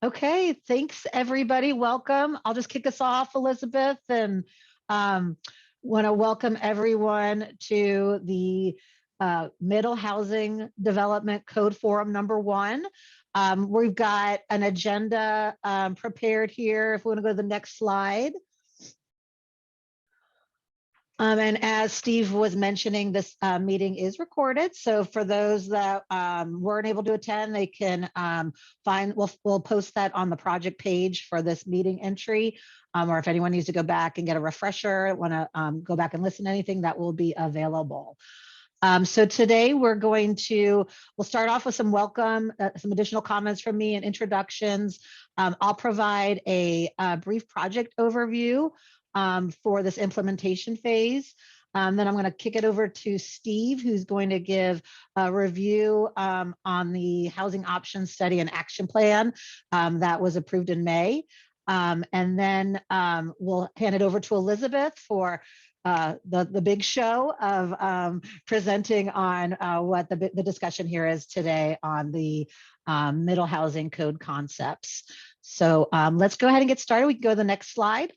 Okay, thanks everybody. Welcome. I'll just kick us off, Elizabeth, and um, want to welcome everyone to the Middle Housing Development Code Forum #1. We've got an agenda prepared here. If we want to go to the next slide. And as Steve was mentioning, this meeting is recorded. So for those that weren't able to attend, they can we'll post that on the project page for this meeting entry. Or if anyone needs to go back and get a refresher, want to go back and listen to anything, that will be available. So today we'll start off with some some additional comments from me and introductions. I'll provide a brief project overview for this implementation phase. Then I'm going to kick it over to Steve, who's going to give a review on the housing options study and action plan that was approved in May. And then we'll hand it over to Elizabeth for the big show of presenting on what the discussion here is today on the middle housing code concepts. So let's go ahead and get started. We can go to the next slide.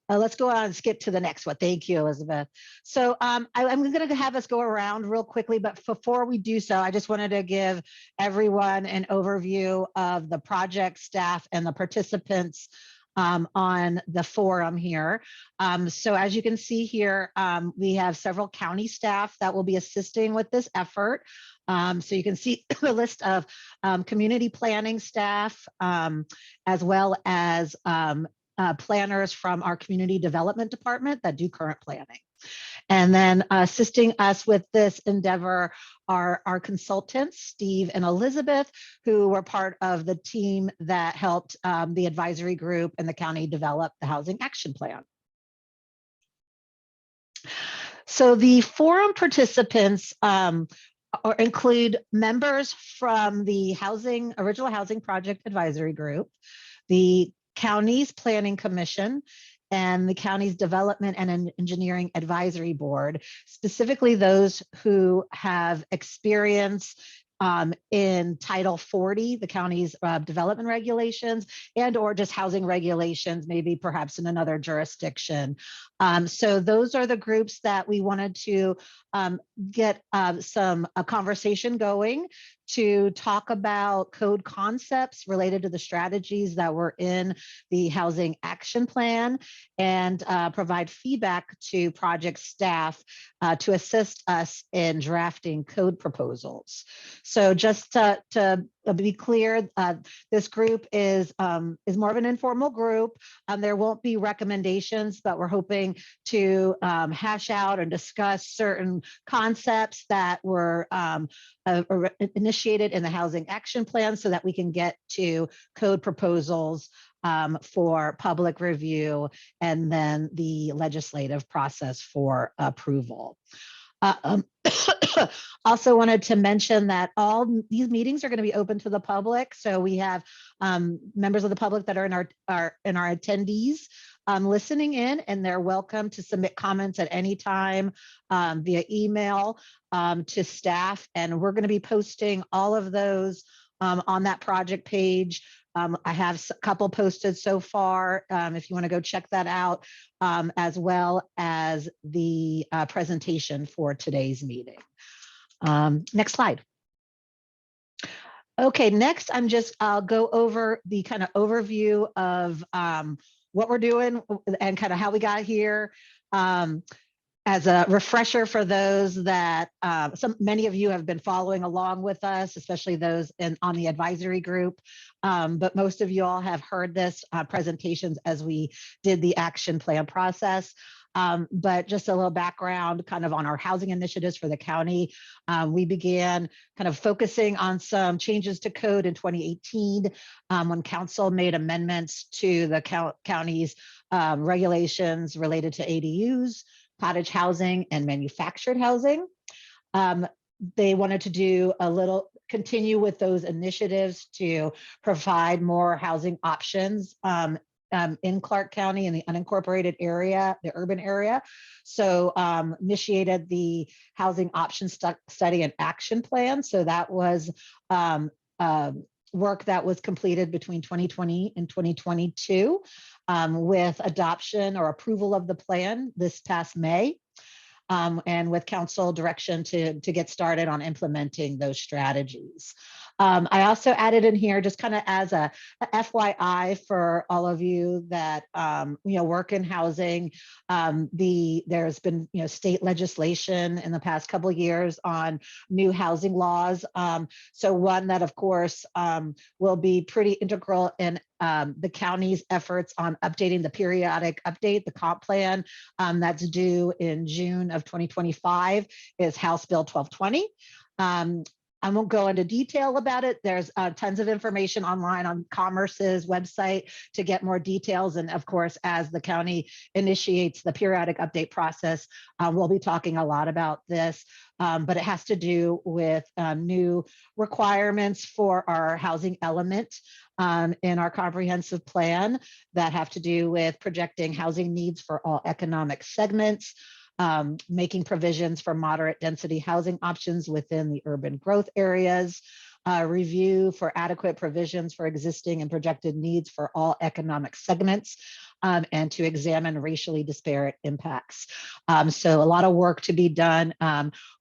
Let's go on and skip to the next one. Thank you, Elizabeth. So I'm going to have us go around real quickly, but before we do so, I just wanted to give everyone an overview of the project staff and the participants on the forum here. So as you can see here, we have several county staff that will be assisting with this effort. So you can see the list of community planning staff, as well as planners from our community development department that do current planning. And then assisting us with this endeavor are our consultants, Steve and Elizabeth, who were part of the team that helped the advisory group and the county develop the housing action plan. So the forum participants include members from the Original Housing Project Advisory Group, the county's Planning Commission, and the county's Development and Engineering Advisory Board, specifically those who have experience in Title 40, the county's development regulations, and or just housing regulations, maybe perhaps in another jurisdiction. So those are the groups that we wanted to get a conversation going to talk about code concepts related to the strategies that were in the housing action plan and provide feedback to project staff to assist us in drafting code proposals. So just to be clear, this group is more of an informal group. There won't be recommendations, but we're hoping to hash out and discuss certain concepts that were initiated in the housing action plan so that we can get to code proposals for public review and then the legislative process for approval. Also wanted to mention that all these meetings are going to be open to the public. So we have members of the public that are in our attendees listening in, and they're welcome to submit comments at any time via email to staff. And we're going to be posting all of those on that project page. I have a couple posted so far if you want to go check that out, as well as the presentation for today's meeting. Next slide. Okay, next I'll go over the kind of overview of what we're doing and kind of how we got here. As a refresher for those that many of you have been following along with us, especially those on the advisory group, but most of you all have heard this presentations as we did the action plan process. But just a little background kind of on our housing initiatives for the county. We began kind of focusing on some changes to code in 2018 when council made amendments to the county's regulations related to ADUs, cottage housing, and manufactured housing. They wanted to continue with those initiatives to provide more housing options in Clark County in the unincorporated area, the urban area. So initiated the housing option study and action plan. So that was work that was completed between 2020 and 2022 with adoption or approval of the plan this past May. And with council direction to get started on implementing those strategies. I also added in here just kind of as a FYI for all of you that work in housing. There's been state legislation in the past couple of years on new housing laws. So one that of course will be pretty integral in the county's efforts on updating the periodic update, the comp plan that's due in June of 2025 is House Bill 1220. I won't go into detail about it. There's tons of information online on Commerce's website to get more details. And of course, as the county initiates the periodic update process, we'll be talking a lot about this, but it has to do with new requirements for our housing element in our comprehensive plan that have to do with projecting housing needs for all economic segments, making provisions for moderate density housing options within the urban growth areas, review for adequate provisions for existing and projected needs for all economic segments, and to examine racially disparate impacts. So a lot of work to be done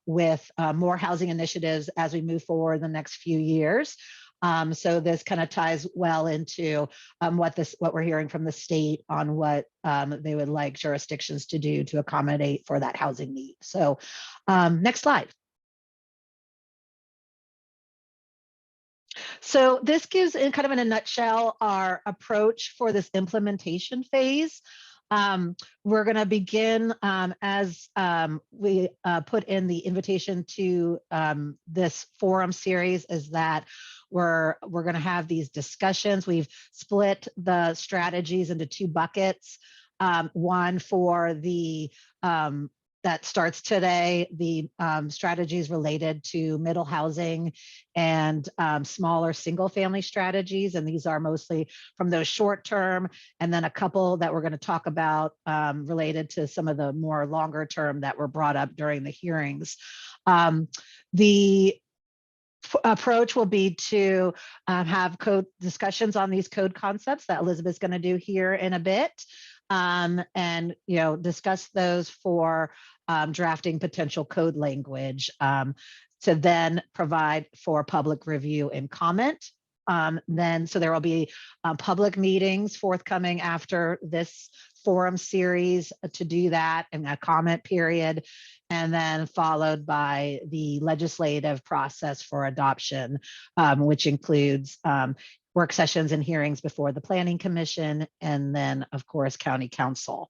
with more housing initiatives as we move forward the next few years. So this kind of ties well into what we're hearing from the state on what they would like jurisdictions to do to accommodate for that housing need. So next slide. So this gives in kind of in a nutshell our approach for this implementation phase. We're going to begin as we put in the invitation to this forum series is that we're going to have these discussions. We've split the strategies into two buckets. One for the that starts today, the strategies related to middle housing and smaller single family strategies. And these are mostly from those short term, and then a couple that we're going to talk about related to some of the more longer term that were brought up during the hearings. The approach will be to have code discussions on these code concepts that Elizabeth's going to do here in a bit. And discuss those for drafting potential code language to then provide for public review and comment. So there will be public meetings forthcoming after this forum series to do that, and a comment period, and then followed by the legislative process for adoption, which includes work sessions and hearings before the Planning Commission, and then of course County Council.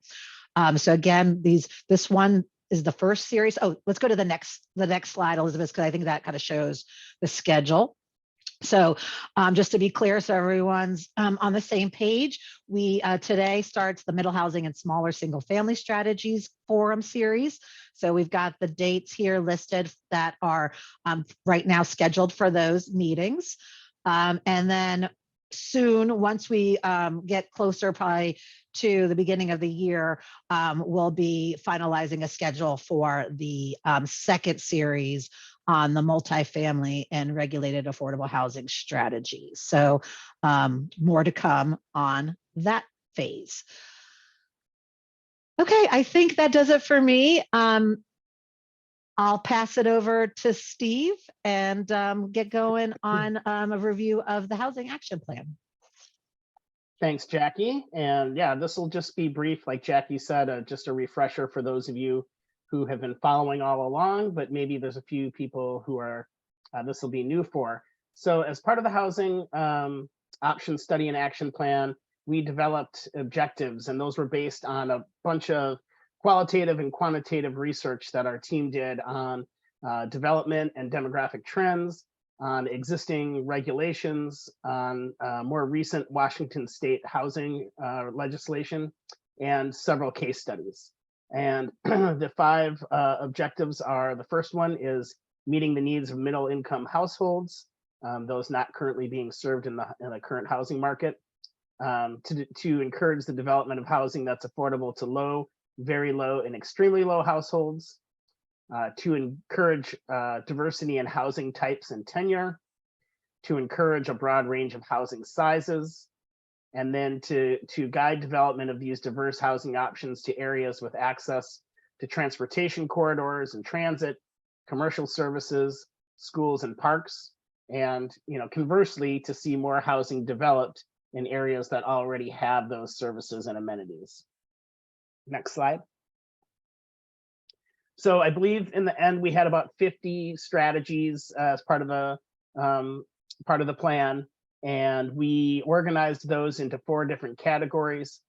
So again, this one is the first series. Oh, let's go to the next slide, Elizabeth, because I think that kind of shows the schedule. So just to be clear, so everyone's on the same page, we today starts the middle housing and smaller single family strategies forum series. So we've got the dates here listed that are right now scheduled for those meetings. And then soon, once we get closer probably to the beginning of the year, we'll be finalizing a schedule for the second series on the multifamily and regulated affordable housing strategies. So more to come on that phase. Okay, I think that does it for me. I'll pass it over to Steve and get going on a review of the Housing Action Plan. Thanks, Jackie. And yeah, this will just be brief, like Jackie said, just a refresher for those of you who have been following all along, but maybe there's a few people who are this will be new for. So as part of the Housing Option Study and Action Plan, we developed objectives, and those were based on a bunch of qualitative and quantitative research that our team did on development and demographic trends, on existing regulations, on more recent Washington state housing legislation, and several case studies. And the 5 objectives are, the first one is meeting the needs of middle income households, those not currently being served in the current housing market, to encourage the development of housing that's affordable to low, very low, and extremely low households, to encourage diversity in housing types and tenure, to encourage a broad range of housing sizes, and then to guide development of these diverse housing options to areas with access to transportation corridors and transit, commercial services, schools and parks, and conversely, to see more housing developed in areas that already have those services and amenities. Next slide. So I believe in the end we had about 50 strategies as part of the plan, and we organized those into 4 different categories: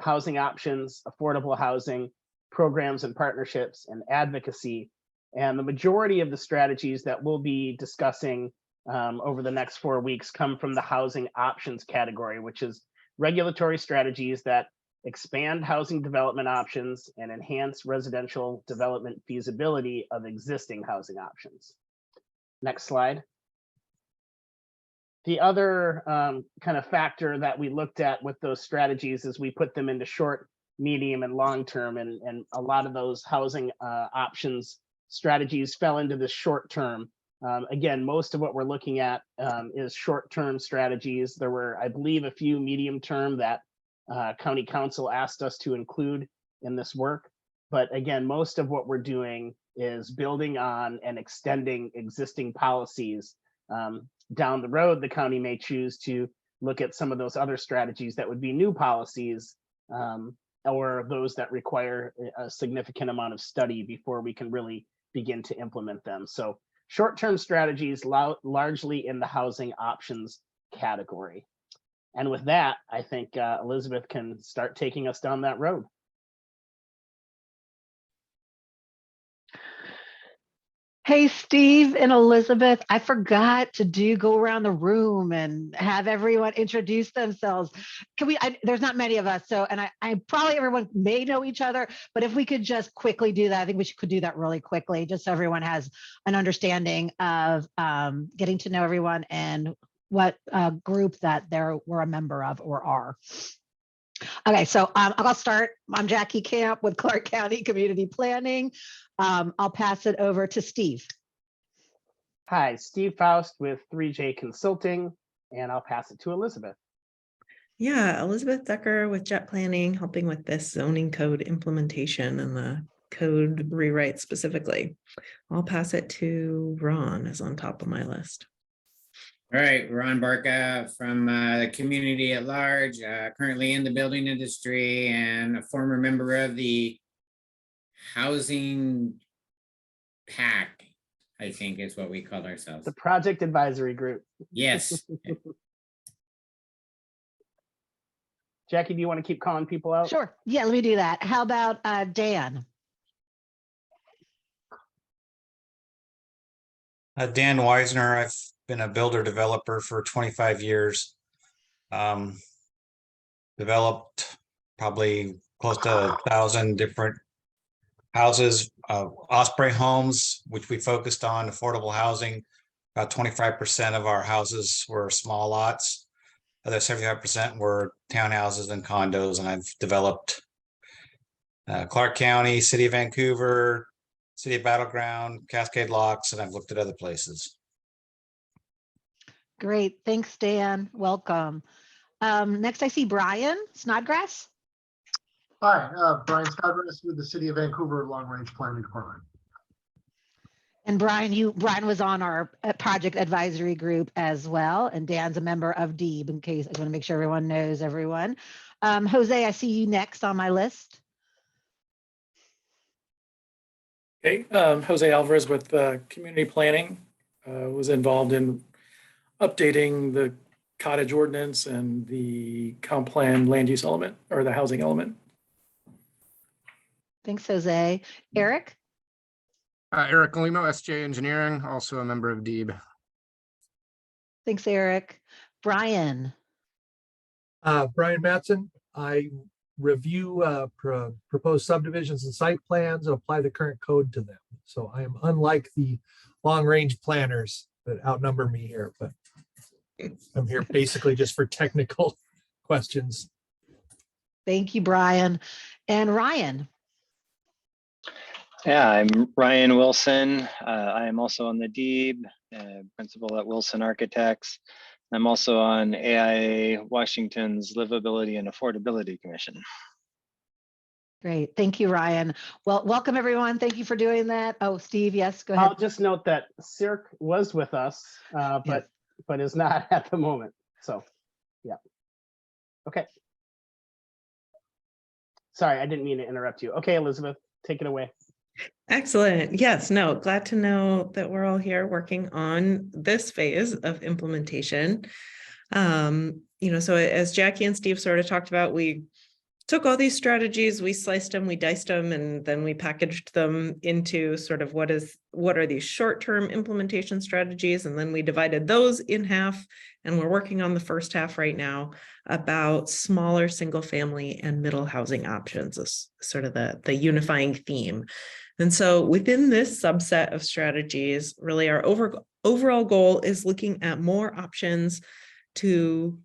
housing options, affordable housing, programs and partnerships, and advocacy. And the majority of the strategies that we'll be discussing over the next 4 weeks come from the housing options category, which is regulatory strategies that expand housing development options and enhance residential development feasibility of existing housing options. Next slide. The other kind of factor that we looked at with those strategies is we put them into short, medium, and long term, and a lot of those housing options strategies fell into the short term. Again, most of what we're looking at is short-term strategies. There were, I believe, a few medium-term that County Council asked us to include in this work. But again, most of what we're doing is building on and extending existing policies. Down the road, the county may choose to look at some of those other strategies that would be new policies, or those that require a significant amount of study before we can really begin to implement them. So short-term strategies largely in the housing options category. And with that, I think Elizabeth can start taking us down that road. Hey, Steve and Elizabeth, I forgot to go around the room and have everyone introduce themselves. Can we, there's not many of us, so, and I probably everyone may know each other, but if we could just quickly do that, I think we could do that really quickly, just so everyone has an understanding of getting to know everyone and what group that we're a member of or are. Okay, so I'll start. I'm Jackie Camp with Clark County Community Planning. I'll pass it over to Steve. Hi, Steve Faust with 3J Consulting, and I'll pass it to Elizabeth. Yeah, Elizabeth Decker with Jet Planning, helping with this zoning code implementation and the code rewrite specifically. I'll pass it to Ron, is on top of my list. All right, Ron Barca from the community at large, currently in the building industry and a former member of the Housing PAC, I think is what we call ourselves. The Project Advisory Group. Yes. Jackie, do you want to keep calling people out? Sure. Yeah, let me do that. How about Dan? Dan Weisner. I've been a builder developer for 25 years. Developed probably close to 1,000 different houses, Osprey Homes, which we focused on affordable housing. About 25% of our houses were small lots. Other 75% were townhouses and condos. And I've developed Clark County, City of Vancouver, City of Battleground, Cascade Locks, and I've looked at other places. Great. Thanks, Dan. Welcome. Next, I see Brian Snodgrass. Hi, Brian Snodgrass with the City of Vancouver Long Range Planning Department. And Brian was on our project advisory group as well. And Dan's a member of DEEB, in case I want to make sure everyone knows everyone. Jose, I see you next on my list. Okay, Jose Alvarez with Community Planning, was involved in updating the cottage ordinance and the comp plan land use element, or the housing element. Thanks, Jose. Eric? Eric Limo, SJ Engineering, also a member of DEEB. Thanks, Eric. Brian? Brian Mattson. I review proposed subdivisions and site plans and apply the current code to them. So I am unlike the long-range planners that outnumber me here, but I'm here basically just for technical questions. Thank you, Brian. And Ryan? Yeah, I'm Ryan Wilson. I am also on the DEEB, principal at Wilson Architects. I'm also on AIA Washington's Livability and Affordability Commission. Great. Thank you, Ryan. Well, welcome everyone. Thank you for doing that. Oh, Steve, yes, go I'll ahead. just note that Cirque was with us, but is not at the moment. So, yeah. Okay. Sorry, I didn't mean to interrupt you. Okay, Elizabeth, take it away. Excellent. Yes, no, glad to know that we're all here working on this phase of implementation. So as Jackie and Steve sort of talked about, we took all these strategies, we sliced them, we diced them, and then we packaged them into sort of what are these short-term implementation strategies, and then we divided those in half, and we're working on the first half right now about smaller single-family and middle housing options as sort of the unifying theme. And so within this subset of strategies, really our overall goal is looking at more options to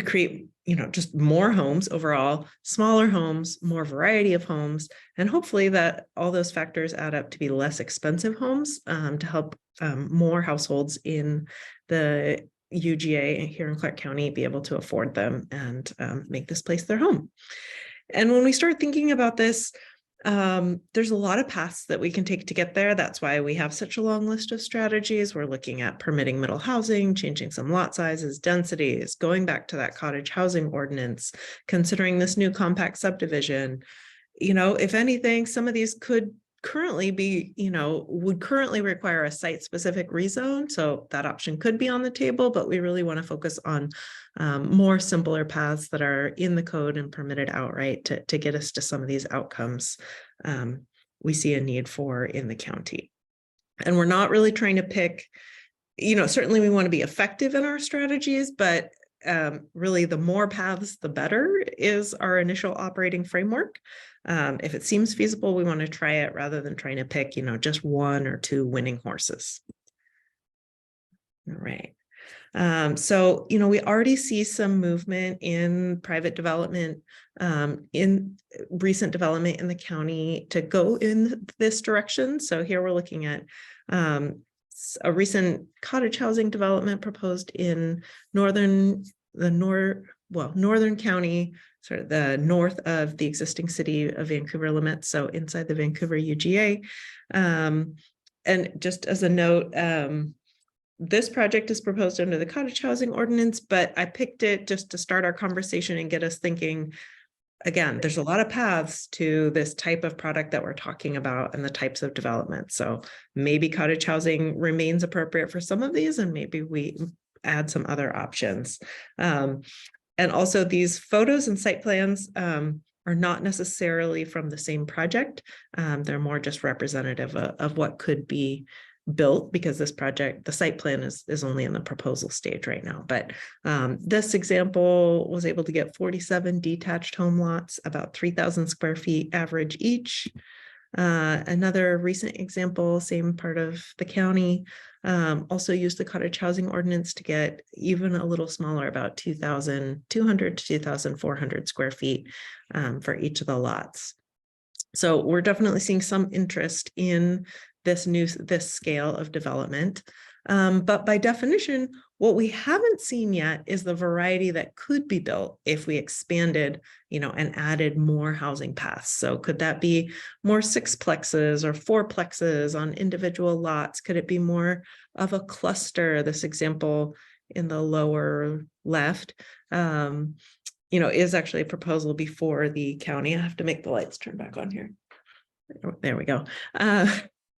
create, just more homes overall, smaller homes, more variety of homes, and hopefully that all those factors add up to be less expensive homes to help more households in the UGA here in Clark County be able to afford them and make this place their home. And when we start thinking about this, there's a lot of paths that we can take to get there. That's why we have such a long list of strategies. We're looking at permitting middle housing, changing some lot sizes, densities, going back to that cottage housing ordinance, considering this new compact subdivision. If anything, some of these could currently be, would currently require a site-specific rezone. So that option could be on the table, but we really want to focus on more simpler paths that are in the code and permitted outright to get us to some of these outcomes we see a need for in the county. And we're not really trying to pick, certainly we want to be effective in our strategies, but really the more paths, the better is our initial operating framework. If it seems feasible, we want to try it rather than trying to pick, just one or two winning horses. All right. So, we already see some movement in private development, in recent development in the county to go in this direction. So here we're looking at a recent cottage housing development proposed in Northern County, sort of the north of the existing city of Vancouver limits, so inside the Vancouver UGA. And just as a note, this project is proposed under the cottage housing ordinance, but I picked it just to start our conversation and get us thinking. Again, there's a lot of paths to this type of product that we're talking about and the types of development. So maybe cottage housing remains appropriate for some of these, and maybe we add some other options. And also these photos and site plans are not necessarily from the same project. They're more just representative of what could be built, because this project, the site plan is only in the proposal stage right now. But this example was able to get 47 detached home lots, about 3,000 square feet average each. Another recent example, same part of the county, also used the cottage housing ordinance to get even a little smaller, about 2,200 to 2,400 square feet for each of the lots. So we're definitely seeing some interest in this scale of development. But by definition, what we haven't seen yet is the variety that could be built if we expanded, and added more housing paths. So could that be more sixplexes or fourplexes on individual lots? Could it be more of a cluster? This example in the lower left, is actually a proposal before the county. I have to make the lights turn back on here. There we go.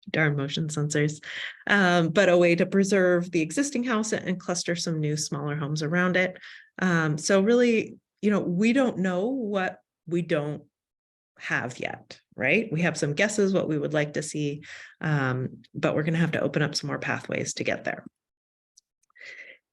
Darn motion sensors, but a way to preserve the existing house and cluster some new smaller homes around it. So really, we don't know what we don't have yet, right? We have some guesses what we would like to see, but we're going to have to open up some more pathways to get there.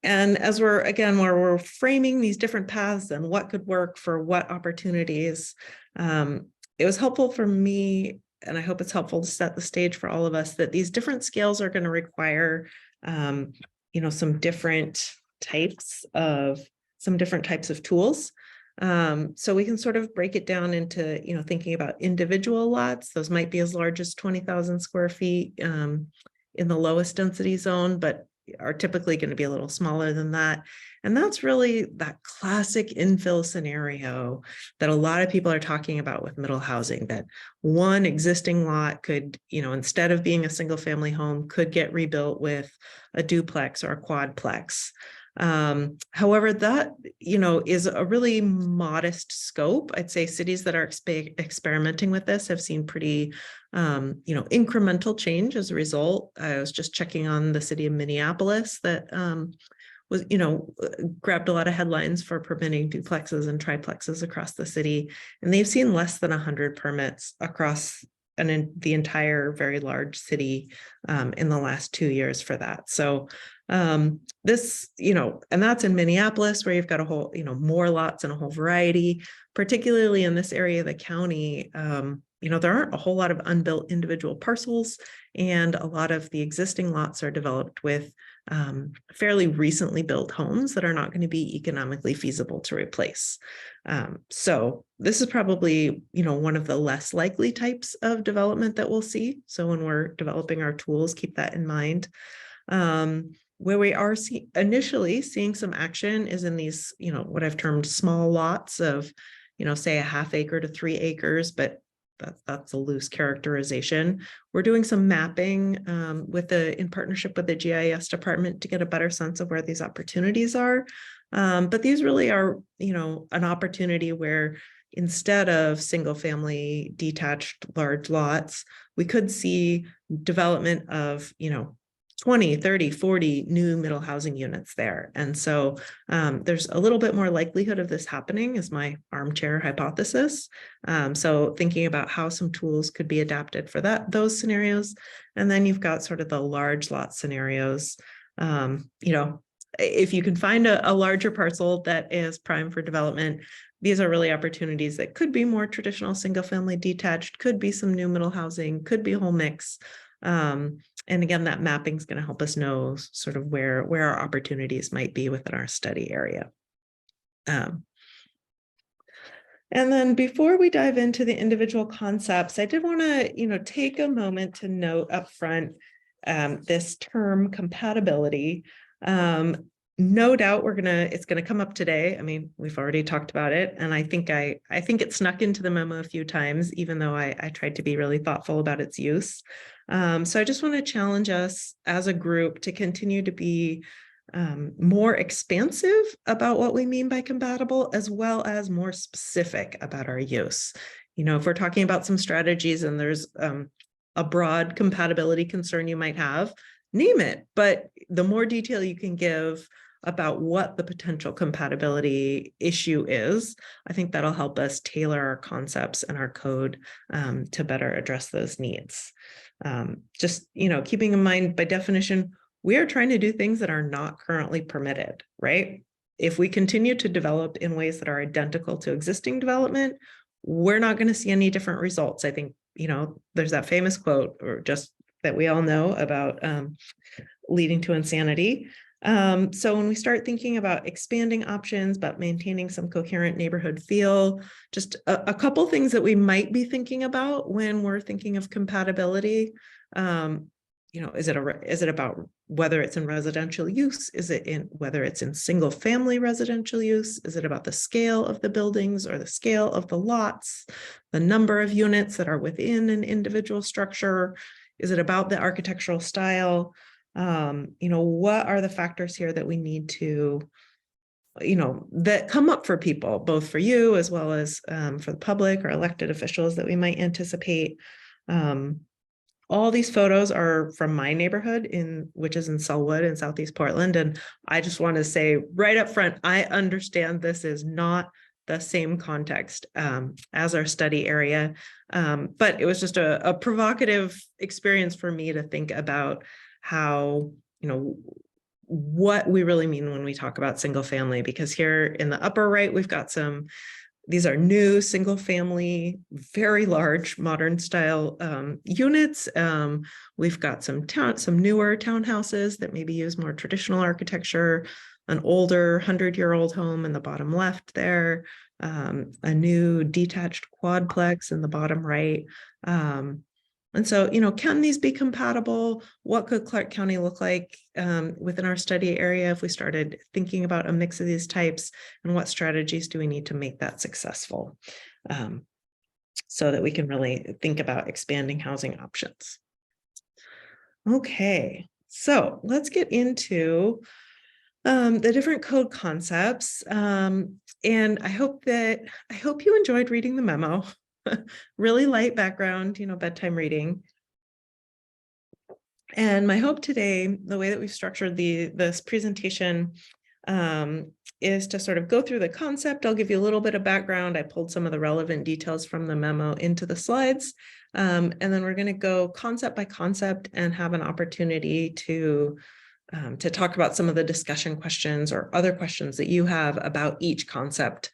And as where we're framing these different paths and what could work for what opportunities, it was helpful for me, and I hope it's helpful to set the stage for all of us, that these different scales are going to require, some different types of tools. So we can sort of break it down into, thinking about individual lots. Those might be as large as 20,000 square feet in the lowest density zone, but are typically going to be a little smaller than that. And that's really that classic infill scenario that a lot of people are talking about with middle housing, that one existing lot could, instead of being a single family home, could get rebuilt with a duplex or a quadplex. However, that, is a really modest scope. I'd say cities that are experimenting with this have seen pretty, incremental change as a result. I was just checking on the city of Minneapolis that was, grabbed a lot of headlines for permitting duplexes and triplexes across the city. And they've seen less than 100 permits across in the entire very large city in the last 2 years for that. So this, and that's in Minneapolis, where you've got a whole, more lots and a whole variety, particularly in this area of the county. There aren't a whole lot of unbuilt individual parcels, and a lot of the existing lots are developed with fairly recently built homes that are not going to be economically feasible to replace. So this is probably, one of the less likely types of development that we'll see. So when we're developing our tools, keep that in mind. Where we are initially seeing some action is in these, what I've termed small lots of, say a ½ acre to 3 acres, but that's a loose characterization. We're doing some mapping in partnership with the GIS department to get a better sense of where these opportunities are. But these really are, an opportunity where instead of single family detached large lots, we could see development of, 20, 30, 40 new middle housing units there. And so there's a little bit more likelihood of this happening, is my armchair hypothesis. So thinking about how some tools could be adapted for those scenarios. And then you've got sort of the large lot scenarios. If you can find a larger parcel that is prime for development, these are really opportunities that could be more traditional single family detached, could be some new middle housing, could be a whole mix. And again, that mapping is going to help us know sort of where our opportunities might be within our study area. And then before we dive into the individual concepts, I did want to, take a moment to note up front this term compatibility. No doubt it's going to come up today. I mean, we've already talked about it, and I think it snuck into the memo a few times, even though I tried to be really thoughtful about its use. So I just want to challenge us as a group to continue to be more expansive about what we mean by compatible, as well as more specific about our use. If we're talking about some strategies and there's a broad compatibility concern you might have, name it. But the more detail you can give about what the potential compatibility issue is, I think that'll help us tailor our concepts and our code to better address those needs. Just, keeping in mind, by definition, we are trying to do things that are not currently permitted, right? If we continue to develop in ways that are identical to existing development, we're not going to see any different results. I think, there's that famous quote, or just that we all know about, leading to insanity. So when we start thinking about expanding options, but maintaining some coherent neighborhood feel, just a couple things that we might be thinking about when we're thinking of compatibility. Is it about whether it's in residential use? Is it in whether it's in single family residential use? Is it about the scale of the buildings or the scale of the lots, the number of units that are within an individual structure? Is it about the architectural style? What are the factors here that we need to, that come up for people, both for you as well as for the public or elected officials that we might anticipate? All these photos are from my neighborhood, which is in Sellwood in Southeast Portland. And I just want to say right up front, I understand this is not the same context as our study area. But it was just a provocative experience for me to think about how, what we really mean when we talk about single family, because here in the upper right, we've got these are new single family, very large modern style units. We've got some newer townhouses that maybe use more traditional architecture, an older 100-year-old home in the bottom left there, a new detached quadplex in the bottom right. And so, can these be compatible? What could Clark County look like within our study area if we started thinking about a mix of these types? And what strategies do we need to make that successful so that we can really think about expanding housing options? Okay, so let's get into the different code concepts. And I hope you enjoyed reading the memo. Really light background, bedtime reading. And my hope today, the way that we've structured this presentation, is to sort of go through the concept. I'll give you a little bit of background. I pulled some of the relevant details from the memo into the slides. And then we're going to go concept by concept and have an opportunity to talk about some of the discussion questions or other questions that you have about each concept,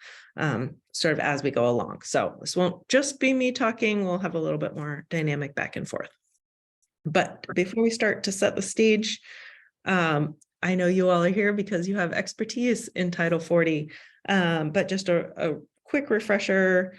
sort of as we go along. So this won't just be me talking, we'll have a little bit more dynamic back and forth. But before we start to set the stage, I know you all are here because you have expertise in Title 40, but just a quick refresher,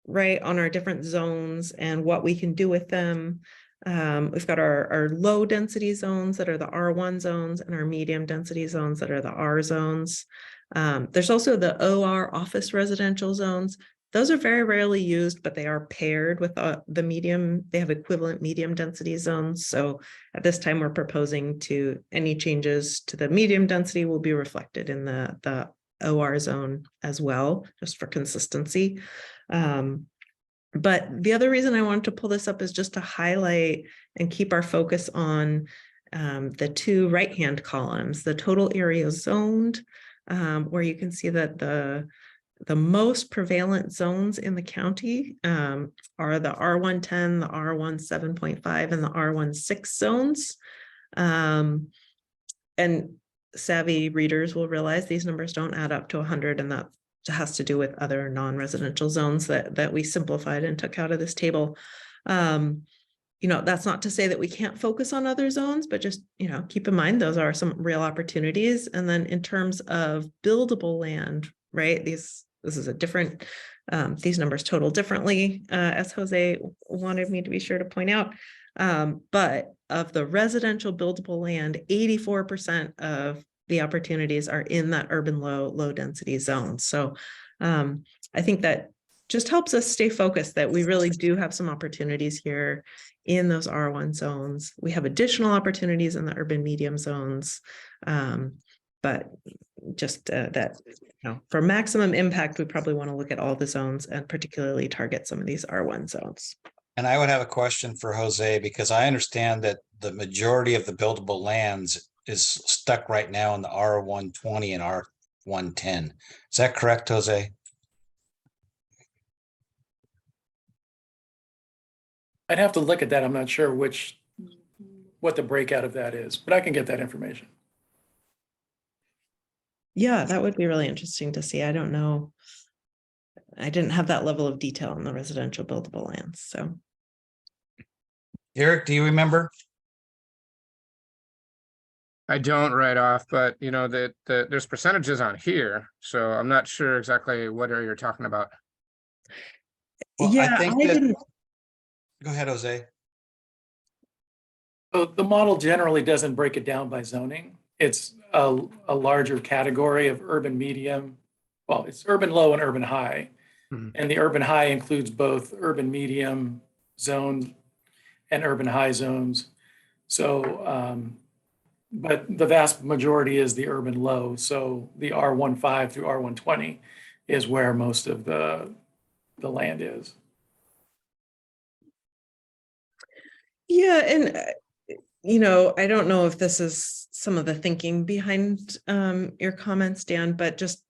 right, on our different zones and what we can do with them. We've got our low density zones that are the R1 zones and our medium density zones that are the R zones. There's also the OR office residential zones. Those are very rarely used, but they are paired with the medium. They have equivalent medium density zones. So at this time, we're proposing to any changes to the medium density will be reflected in the OR zone as well, just for consistency. But the other reason I wanted to pull this up is just to highlight and keep our focus on the two right-hand columns, the total area zoned, where you can see that the most prevalent zones in the county are the R110, the R17.5, and the R16 zones. And savvy readers will realize these numbers don't add up to 100, and that has to do with other non-residential zones that we simplified and took out of this table. That's not to say that we can't focus on other zones, but just, keep in mind, those are some real opportunities. And then in terms of buildable land, right, this is a different, these numbers total differently, as Jose wanted me to be sure to point out. But of the residential buildable land, 84% of the opportunities are in that urban low density zone. So I think that just helps us stay focused that we really do have some opportunities here in those R1 zones. We have additional opportunities in the urban medium zones, but just that, for maximum impact, we probably want to look at all the zones and particularly target some of these R1 zones. And I would have a question for Jose, because I understand that the majority of the buildable lands is stuck right now in the R120 and R110. Is that correct, Jose? I'd have to look at that. I'm not sure what the breakout of that is, but I can get that information. Yeah, that would be really interesting to see. I don't know. I didn't have that level of detail on the residential buildable lands. So, Eric, do you remember? I don't right off, but that there's percentages on here, so I'm not sure exactly what area you're talking about. Well, yeah, I didn't. Go ahead, Jose. So the model generally doesn't break it down by zoning. It's a larger category of urban medium. Well, it's urban low and urban high. Mm-hmm. And the urban high includes both urban medium zone and urban high zones. So, but the vast majority is the urban low. So the R15 through R120 is where most of the land is. Yeah, and I don't know if this is some of the thinking behind your comments, Dan, but just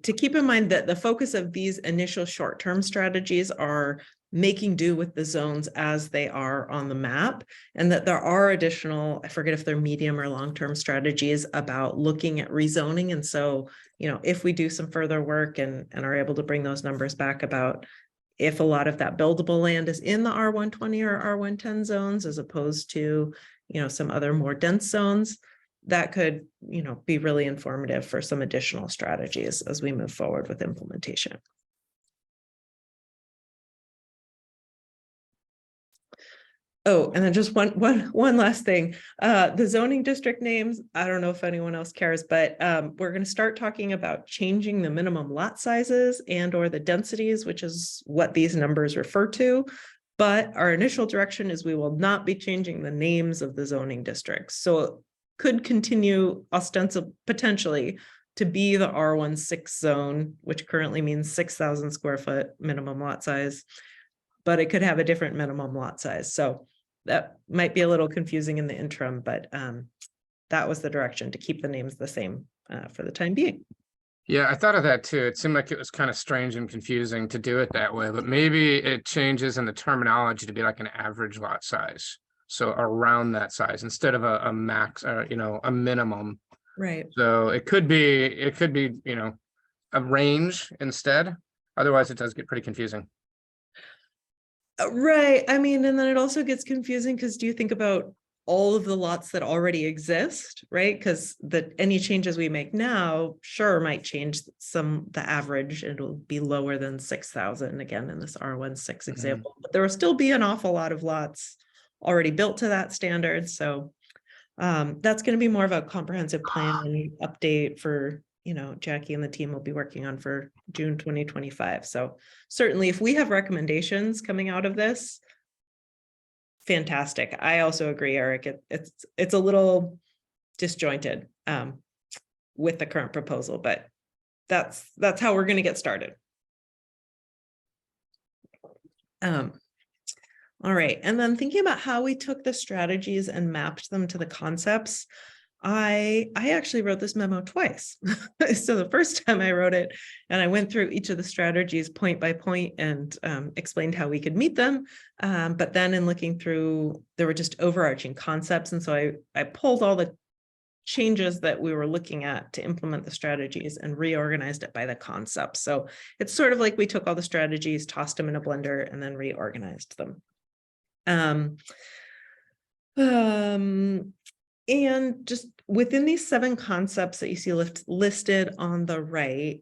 to keep in mind that the focus of these initial short-term strategies are making do with the zones as they are on the map, and that there are additional, I forget if they're medium or long-term strategies about looking at rezoning. And so, if we do some further work and are able to bring those numbers back about if a lot of that buildable land is in the R120 or R110 zones, as opposed to, some other more dense zones, that could, you know, be really informative for some additional strategies as we move forward with implementation. Oh, and then just one last thing. The zoning district names, I don't know if anyone else cares, but we're going to start talking about changing the minimum lot sizes and or the densities, which is what these numbers refer to. But our initial direction is we will not be changing the names of the zoning districts. So it could continue ostensibly potentially to be the R16 zone, which currently means 6,000 square foot minimum lot size, but it could have a different minimum lot size. So that might be a little confusing in the interim, but that was the direction, to keep the names the same for the time being. Yeah, I thought of that too. It seemed like it was kind of strange and confusing to do it that way, but maybe it changes in the terminology to be like an average lot size. So around that size instead of a max or, you know, a minimum. Right. So it could be, you know, a range instead. Otherwise it does get pretty confusing. Right. I mean, and then it also gets confusing because do you think about all of the lots that already exist, right? Because any changes we make now, sure, might change the average. It'll be lower than 6,000 again in this R16 example, but there will still be an awful lot of lots already built to that standard. So that's going to be more of a comprehensive plan update for, you know, Jackie and the team will be working on for June 2025. So certainly if we have recommendations coming out of this, fantastic. I also agree, Eric, it's a little disjointed with the current proposal, but that's how we're going to get started. All right, and then thinking about how we took the strategies and mapped them to the concepts, I actually wrote this memo twice. So the first time I wrote it and I went through each of the strategies point by point and explained how we could meet them. But then in looking through, there were just overarching concepts. And so I pulled all the changes that we were looking at to implement the strategies and reorganized it by the concepts. So it's sort of like we took all the strategies, tossed them in a blender, and then reorganized them. And just within these 7 concepts that you see listed on the right,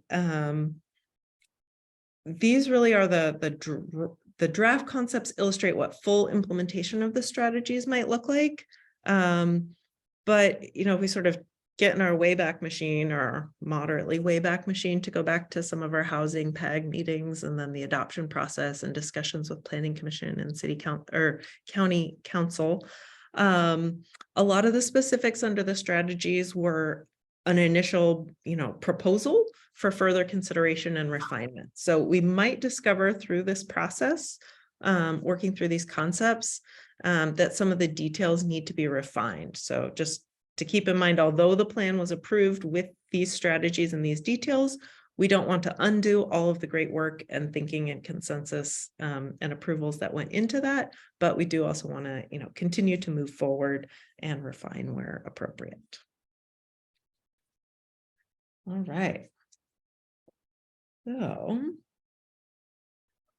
these really are the draft concepts illustrate what full implementation of the strategies might look like. But, you know, we sort of get in our Wayback Machine or moderately Wayback Machine to go back to some of our housing PAG meetings and then the adoption process and discussions with Planning Commission and City Council or County Council. A lot of the specifics under the strategies were an initial, you know, proposal for further consideration and refinement. So we might discover through this process, working through these concepts, that some of the details need to be refined. So just to keep in mind, although the plan was approved with these strategies and these details, we don't want to undo all of the great work and thinking and consensus and approvals that went into that, but we do also want to, you know, continue to move forward and refine where appropriate. All right. So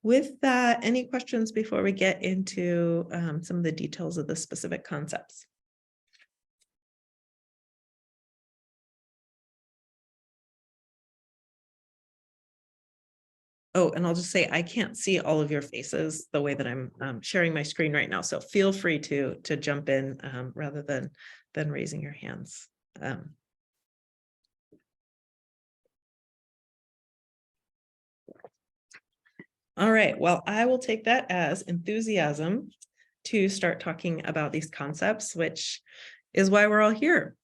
with that, any questions before we get into some of the details of the specific concepts? Oh, and I'll just say, I can't see all of your faces the way that I'm sharing my screen right now. So feel free to jump in rather than raising your hands. All right, well, I will take that as enthusiasm to start talking about these concepts, which is why we're all here.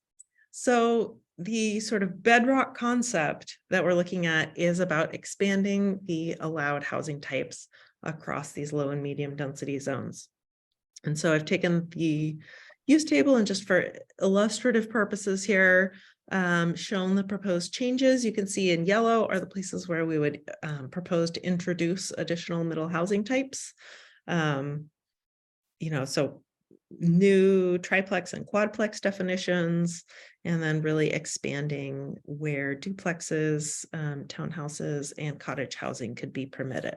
So the sort of bedrock concept that we're looking at is about expanding the allowed housing types across these low and medium density zones. And so I've taken the use table and just for illustrative purposes here, shown the proposed changes. You can see in yellow are the places where we would propose to introduce additional middle housing types. You know, so new triplex and quadplex definitions, and then really expanding where duplexes, townhouses, and cottage housing could be permitted.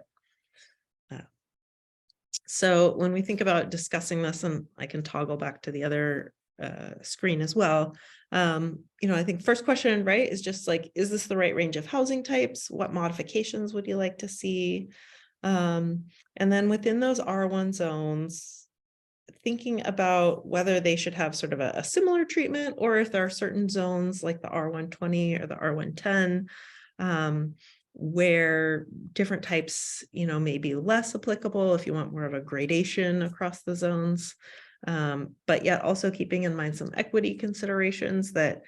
So when we think about discussing this, and I can toggle back to the other screen as well. I think first question, right, is just like, is this the right range of housing types? What modifications would you like to see? And then within those R1 zones, thinking about whether they should have sort of a similar treatment, or if there are certain zones like the R120 or the R110, where different types, may be less applicable if you want more of a gradation across the zones. But yet also keeping in mind some equity considerations that,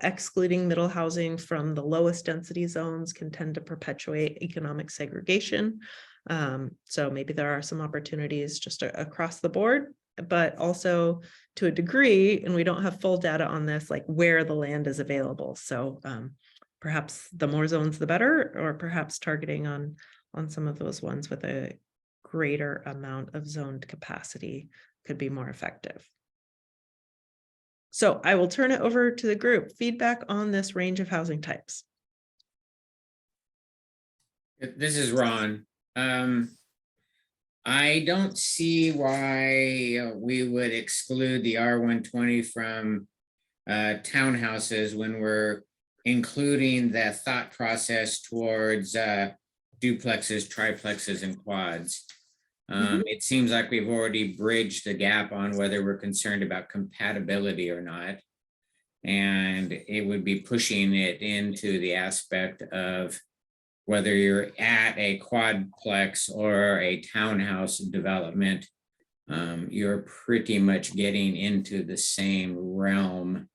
excluding middle housing from the lowest density zones can tend to perpetuate economic segregation. So maybe there are some opportunities just across the board, but also to a degree, and we don't have full data on this, like where the land is available. So perhaps the more zones, the better, or perhaps targeting on some of those ones with a greater amount of zoned capacity could be more effective. So I will turn it over to the group. Feedback on this range of housing types. This is Ron. I don't see why we would exclude the R120 from townhouses when we're including the thought process towards duplexes, triplexes, and quads. It seems like we've already bridged the gap on whether we're concerned about compatibility or not. And it would be pushing it into the aspect of whether you're at a quadplex or a townhouse development, you're pretty much getting into the same realm.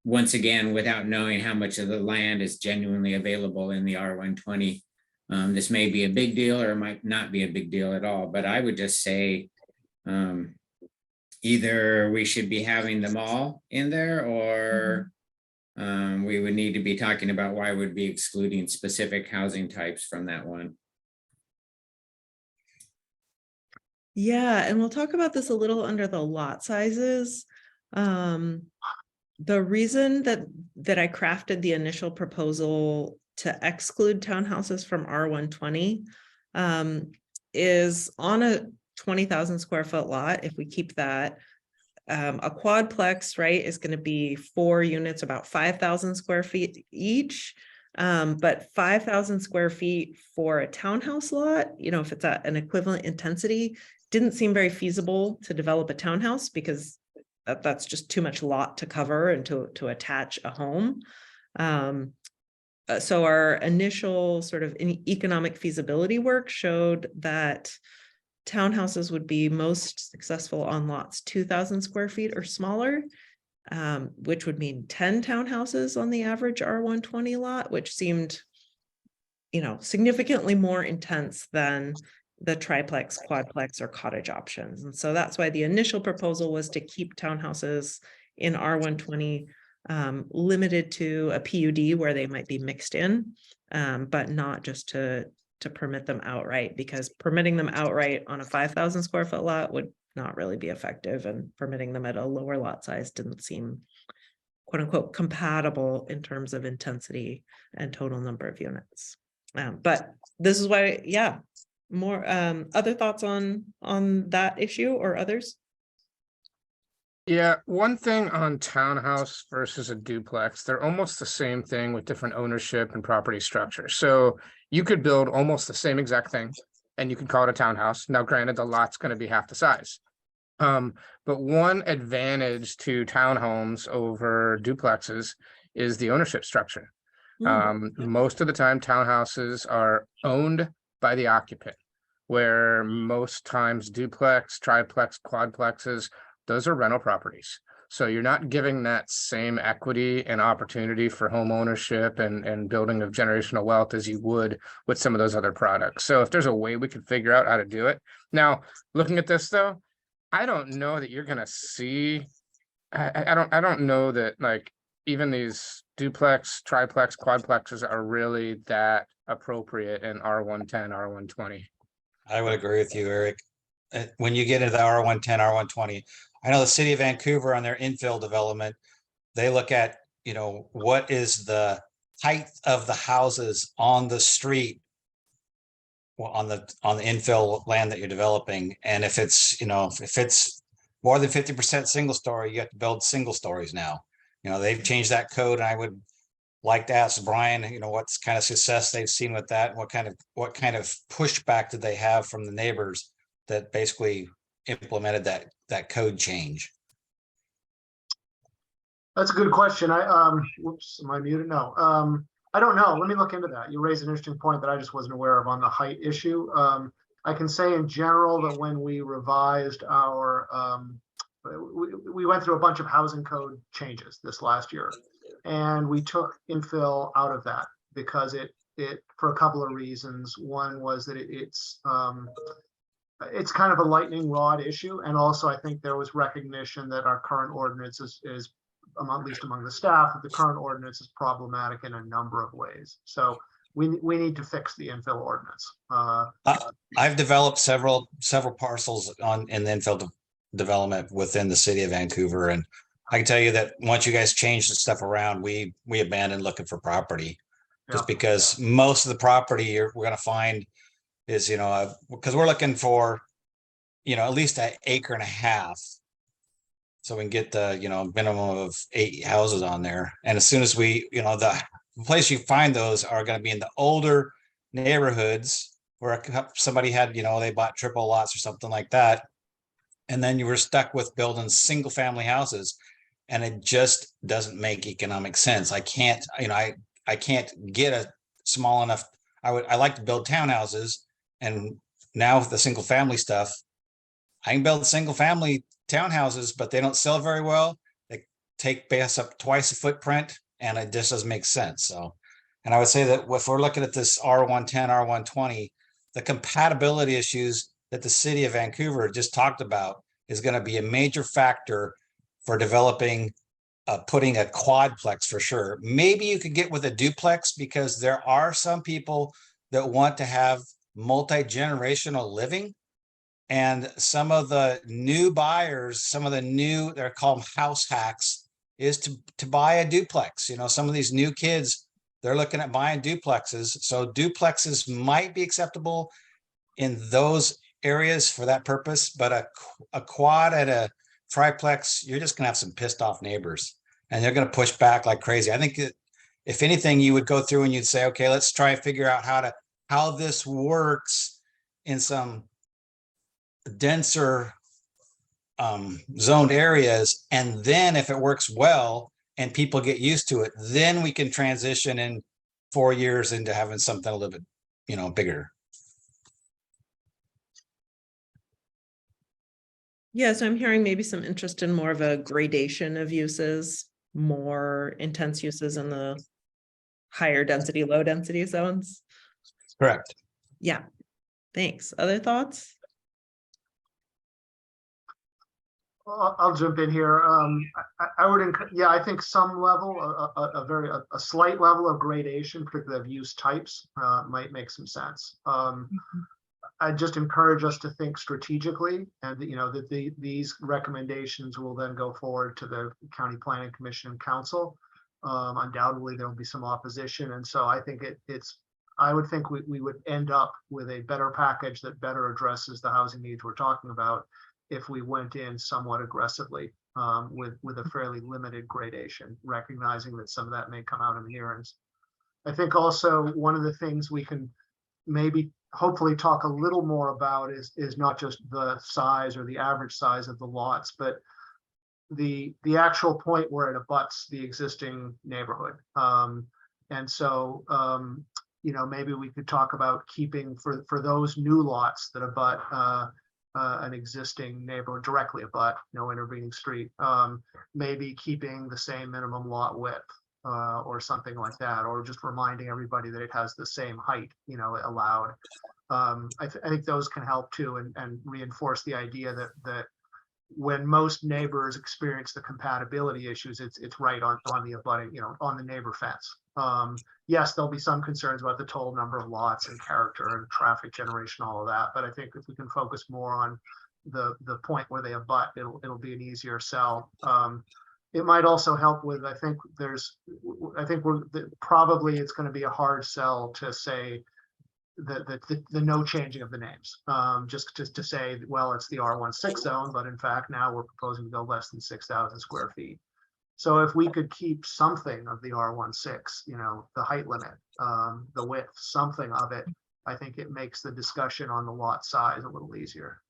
Once again, without knowing how much of the land is genuinely available in the R120, this may be a big deal or it might not be a big deal at all, but I would just say either we should be having them all in there, or we would need to be talking about why we'd be excluding specific housing types from that one. Yeah, and we'll talk about this a little under the lot sizes. The reason that I crafted the initial proposal to exclude townhouses from R120 is on a 20,000 square foot lot. If we keep that, a quadplex, right, is going to be 4 units, about 5,000 square feet each. But 5,000 square feet for a townhouse lot, if it's at an equivalent intensity, didn't seem very feasible to develop a townhouse because that's just too much lot to cover and to attach a home. So our initial sort of economic feasibility work showed that townhouses would be most successful on lots 2,000 square feet or smaller, which would mean 10 townhouses on the average R120 lot, which seemed, significantly more intense than the triplex, quadplex, or cottage options. And so that's why the initial proposal was to keep townhouses in R120 limited to a PUD where they might be mixed in, but not just to permit them outright, because permitting them outright on a 5,000 square foot lot would not really be effective, and permitting them at a lower lot size didn't seem, quote unquote, compatible in terms of intensity and total number of units. But this is why, yeah, more other thoughts on that issue or others? Yeah, one thing on townhouse versus a duplex, they're almost the same thing with different ownership and property structure. So you could build almost the same exact thing and you could call it a townhouse. Now, granted, the lot's going to be half the size. But one advantage to townhomes over duplexes is the ownership structure. Most of the time, townhouses are owned by the occupant, where most times duplex, triplex, quadplexes, those are rental properties. So you're not giving that same equity and opportunity for home ownership and building of generational wealth as you would with some of those other products. So if there's a way we could figure out how to do it. Now, looking at this though, I don't know that you're gonna see, I don't know that like even these duplex, triplex, quadplexes are really that appropriate in R110, R120. I would agree with you, Eric. When you get into the R110, R120, I know the city of Vancouver on their infill development, they look at, what is the height of the houses on the street, on the infill land that you're developing. And if it's, if it's more than 50% single story, you have to build single stories now. You know, they've changed that code, and I would like to ask Brian, you know, what's kind of success they've seen with that? What kind of pushback did they have from the neighbors that basically implemented that code change? That's a good question. Whoops, am I muted? No. I don't know. Let me look into that. You raised an interesting point that I just wasn't aware of on the height issue. I can say in general that when we revised our, we went through a bunch of housing code changes this last year, and we took infill out of that because it for a couple of reasons. One was that it's kind of a lightning rod issue, and also I think there was recognition that our current ordinance is at least among the staff, that the current ordinance is problematic in a number of ways. So we need to fix the infill ordinance. I've developed several parcels in the infill development within the city of Vancouver, and I can tell you that once you guys change the stuff around, we abandoned looking for property, just because most of the property we're going to find is, you know, because we're looking for, you know, at least an acre and a half, so we can get the, you know, minimum of 8 houses on there. And as soon as we, you know, the place you find those are going to be in the older neighborhoods where somebody had, you know, they bought triple lots or something like that, and then you were stuck with building single family houses, and it just doesn't make economic sense. I can't, you know, I can't get a small enough. I like to build townhouses, and now with the single family stuff, I can build single family townhouses, but they don't sell very well. They take base up twice the footprint, and it just doesn't make sense. So, and I would say that if we're looking at this R110, R120, the compatibility issues that the city of Vancouver just talked about is going to be a major factor for developing, putting a quadplex for sure. Maybe you could get with a duplex, because there are some people that want to have multi-generational living. And some of the new buyers, some of the new, they're called house hacks, is to buy a duplex. You know, some of these new kids, they're looking at buying duplexes. So duplexes might be acceptable in those areas for that purpose, but a quad and a triplex, you're just gonna have some pissed off neighbors, and they're gonna push back like crazy. I think that if anything, you would go through and you'd say, okay, let's try and figure out how this works in some denser zoned areas, and then if it works well and people get used to it, then we can transition in 4 years into having something a little bit, you know, bigger. Yeah, so I'm hearing maybe some interest in more of a gradation of uses, more intense uses in the higher density, low density zones. Correct. Yeah, thanks. Other thoughts? I'll jump in here. I would, yeah, I think some level, a slight level of gradation, particularly of use types, might make some sense. I just encourage us to think strategically, and you know that these recommendations will then go forward to the County Planning Commission and Council. Undoubtedly, there will be some opposition, and so I think I would think we would end up with a better package that better addresses the housing needs we're talking about if we went in somewhat aggressively with a fairly limited gradation, recognizing that some of that may come out in the hearings. I think also one of the things we can maybe hopefully talk a little more about is not just the size or the average size of the lots, but the actual point where it abuts the existing neighborhood. And so, you know, maybe we could talk about keeping for those new lots that abut an existing neighborhood, directly abut, no intervening street, maybe keeping the same minimum lot width or something like that, or just reminding everybody that it has the same height, you know, allowed. I think those can help too, and reinforce the idea that when most neighbors experience the compatibility issues, it's right on the abutting, you know, on the neighbor fence. Yes, there'll be some concerns about the total number of lots and character and traffic generation, all of that. But I think if we can focus more on the point where they abut, it'll be an easier sell. It might also help with, I think probably it's going to be a hard sell to say the no changing of the names. Just to say, well, it's the R16 zone, but in fact, now we're proposing to go less than 6,000 square feet. So if we could keep something of the R16, you know, the height limit, the width, something of it, I think it makes the discussion on the lot size a little easier.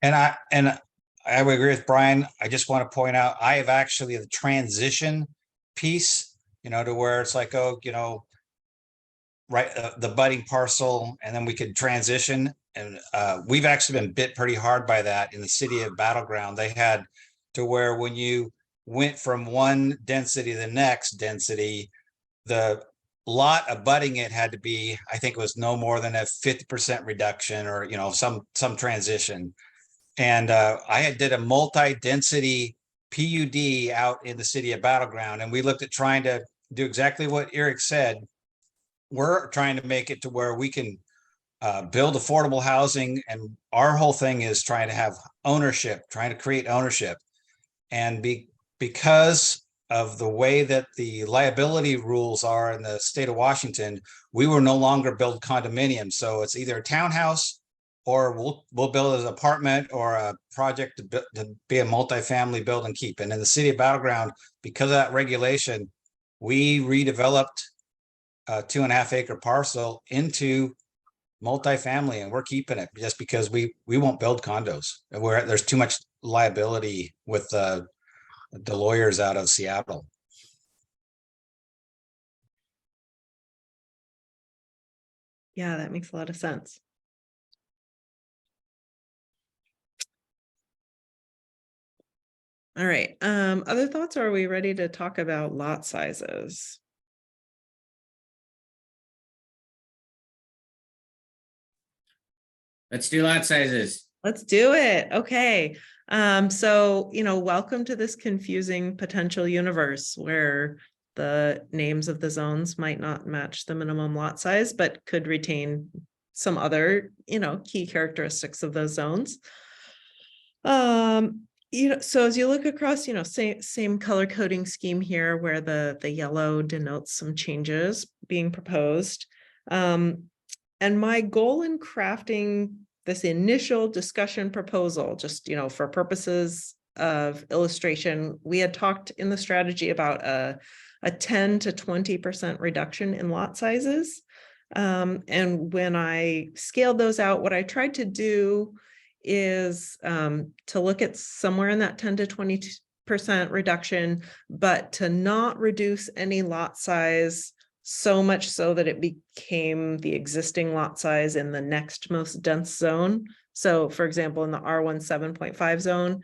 And I would agree with Brian. I just want to point out, I have actually the transition piece, you know, to where it's like, oh, you know, right, the budding parcel, and then we could transition. And we've actually been bit pretty hard by that in the city of Battleground. They had to where when you went from one density to the next density, the lot abutting it had to be, I think it was no more than a 50% reduction, or, you know, some transition. And I had did a multi-density PUD out in the city of Battleground, and we looked at trying to do exactly what Eric said. We're trying to make it to where we can build affordable housing, and our whole thing is trying to have ownership, trying to create ownership. And because of the way that the liability rules are in the state of Washington, we will no longer build condominiums. So it's either a townhouse, or we'll build an apartment or a project to be a multifamily build and keep. And in the city of Battleground, because of that regulation, we redeveloped a 2.5 acre parcel into multifamily, and we're keeping it just because we won't build condos. There's too much liability with the lawyers out of Seattle. Yeah, that makes a lot of sense. All right, other thoughts, or are we ready to talk about lot sizes? Let's do lot sizes. Let's do it. Okay. So, you know, welcome to this confusing potential universe where the names of the zones might not match the minimum lot size, but could retain some other, you know, key characteristics of those zones. You know, so as you look across, you know, same color coding scheme here, where the yellow denotes some changes being proposed. And my goal in crafting this initial discussion proposal, just, you know, for purposes of illustration, we had talked in the strategy about a 10 to 20% reduction in lot sizes. And when I scaled those out, what I tried to do is to look at somewhere in that 10 to 20% reduction, but to not reduce any lot size so much so that it became the existing lot size in the next most dense zone. So for example, in the R17.5 zone,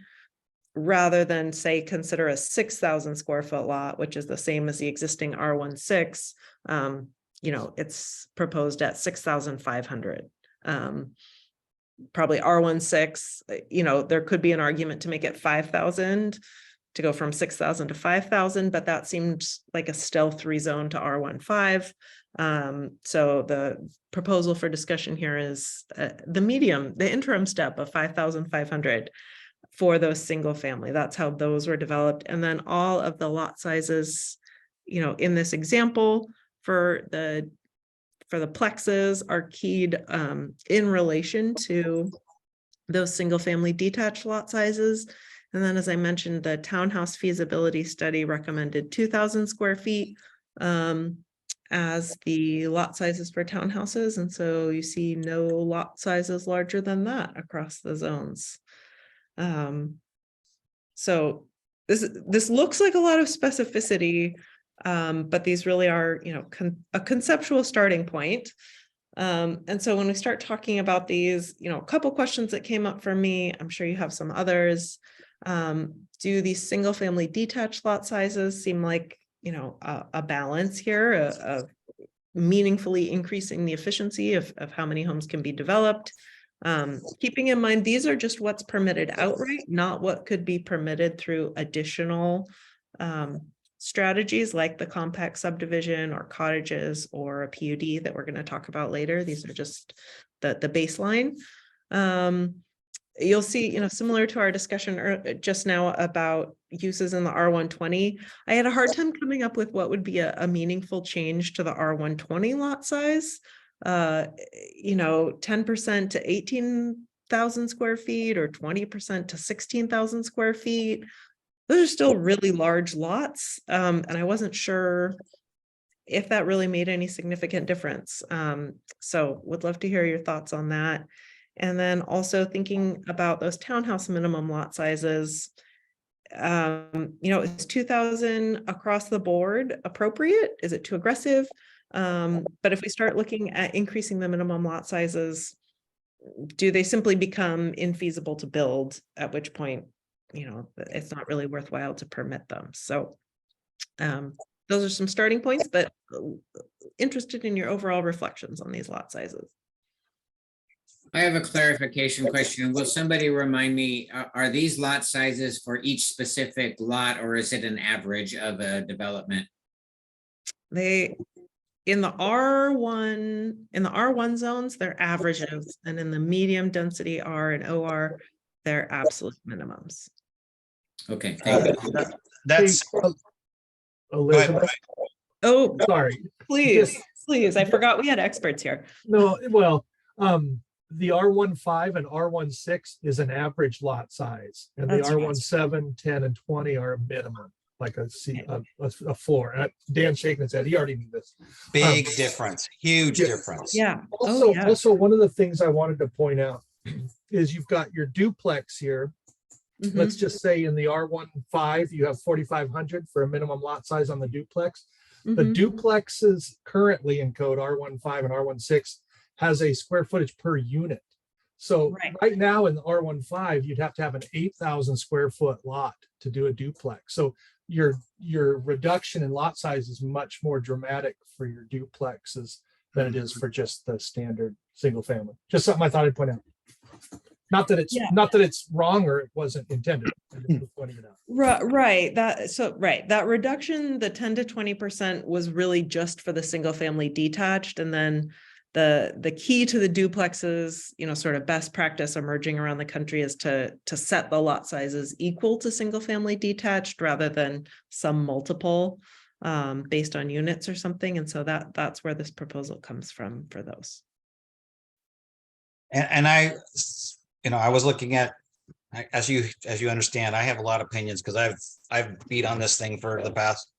rather than say, consider a 6,000 square foot lot, which is the same as the existing R16, you know, it's proposed at 6,500. Probably R16, you know, there could be an argument to make it 5,000, to go from 6,000 to 5,000, but that seemed like a stealth rezone to R15. So the proposal for discussion here is the interim step of 5,500 for those single family. That's how those were developed. And then all of the lot sizes, you know, in this example for the plexes are keyed in relation to those single family detached lot sizes. And then, as I mentioned, the townhouse feasibility study recommended 2,000 square feet as the lot sizes for townhouses. And so you see no lot sizes larger than that across the zones. So this looks like a lot of specificity, but these really are, you know, a conceptual starting point. And so when we start talking about these, you know, a couple questions that came up for me, I'm sure you have some others. Do these single family detached lot sizes seem like, you know, a balance here of meaningfully increasing the efficiency of how many homes can be developed? Keeping in mind, these are just what's permitted outright, not what could be permitted through additional strategies like the compact subdivision or cottages or a PUD that we're going to talk about later. These are just the baseline. You'll see, you know, similar to our discussion just now about uses in the R120, I had a hard time coming up with what would be a meaningful change to the R120 lot size. you know, 10% to 18,000 square feet or 20% to 16,000 square feet. Those are still really large lots. And I wasn't sure if that really made any significant difference. So would love to hear your thoughts on that. And then also thinking about those townhouse minimum lot sizes. You know, is 2,000 across the board appropriate? Is it too aggressive? But if we start looking at increasing the minimum lot sizes, do they simply become infeasible to build, at which point, you know, it's not really worthwhile to permit them? So those are some starting points, but interested in your overall reflections on these lot sizes. I have a clarification question. Will somebody remind me, are these lot sizes for each specific lot, or is it an average of a development? They, in the R1 zones, they're averages, and in the medium density R and OR, they're absolute minimums. Okay, thank you. That's, Hey, go ahead, Elizabeth, Oh, sorry. please, Just- please. I forgot we had experts here. No, well, the R15 and R16 is an average lot size, and the That's right. R17, 10, and 20 are a minimum, like a floor. And Dan shaking his head, he already knew this. big difference, huge yeah. difference. Yeah. Also, Oh, yeah. also one of the things I wanted to point out is you've got your duplex here. Mhm. Let's just say in the R15, you have 4,500 for a minimum lot size on the duplex. The Mhm. duplexes currently in code R15 and R16 has a square footage per unit. So Right. right now in the R15, you'd have to have an 8,000 square foot lot to do a duplex. So your reduction in lot size is much more dramatic for your duplexes than it is for just the standard single family. Just something I thought I'd point out. Not that it's Yeah. not that it's wrong or it wasn't intended. I just was pointing it out. Right. That reduction, the 10 to 20% was really just for the single family detached. And then the key to the duplexes, you know, sort of best practice emerging around the country is to set the lot sizes equal to single family detached rather than some multiple based on units or something. And so that's where this proposal comes from for those. And I, I was looking at, as you understand, I have a lot of opinions because I've beat on this thing for the past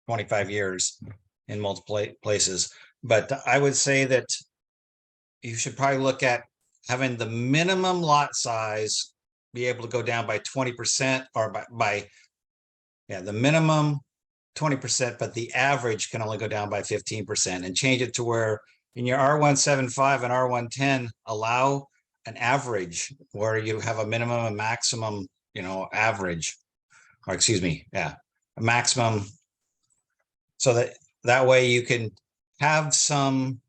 25 years in multiple places. But I would say that you should probably look at having the minimum lot size be able to go down by 20% or by the minimum 20%, but the average can only go down by 15%, and change it to where in your R175 and R110 allow an average where you have a minimum and maximum, average, or excuse me, a maximum. So that way you can have some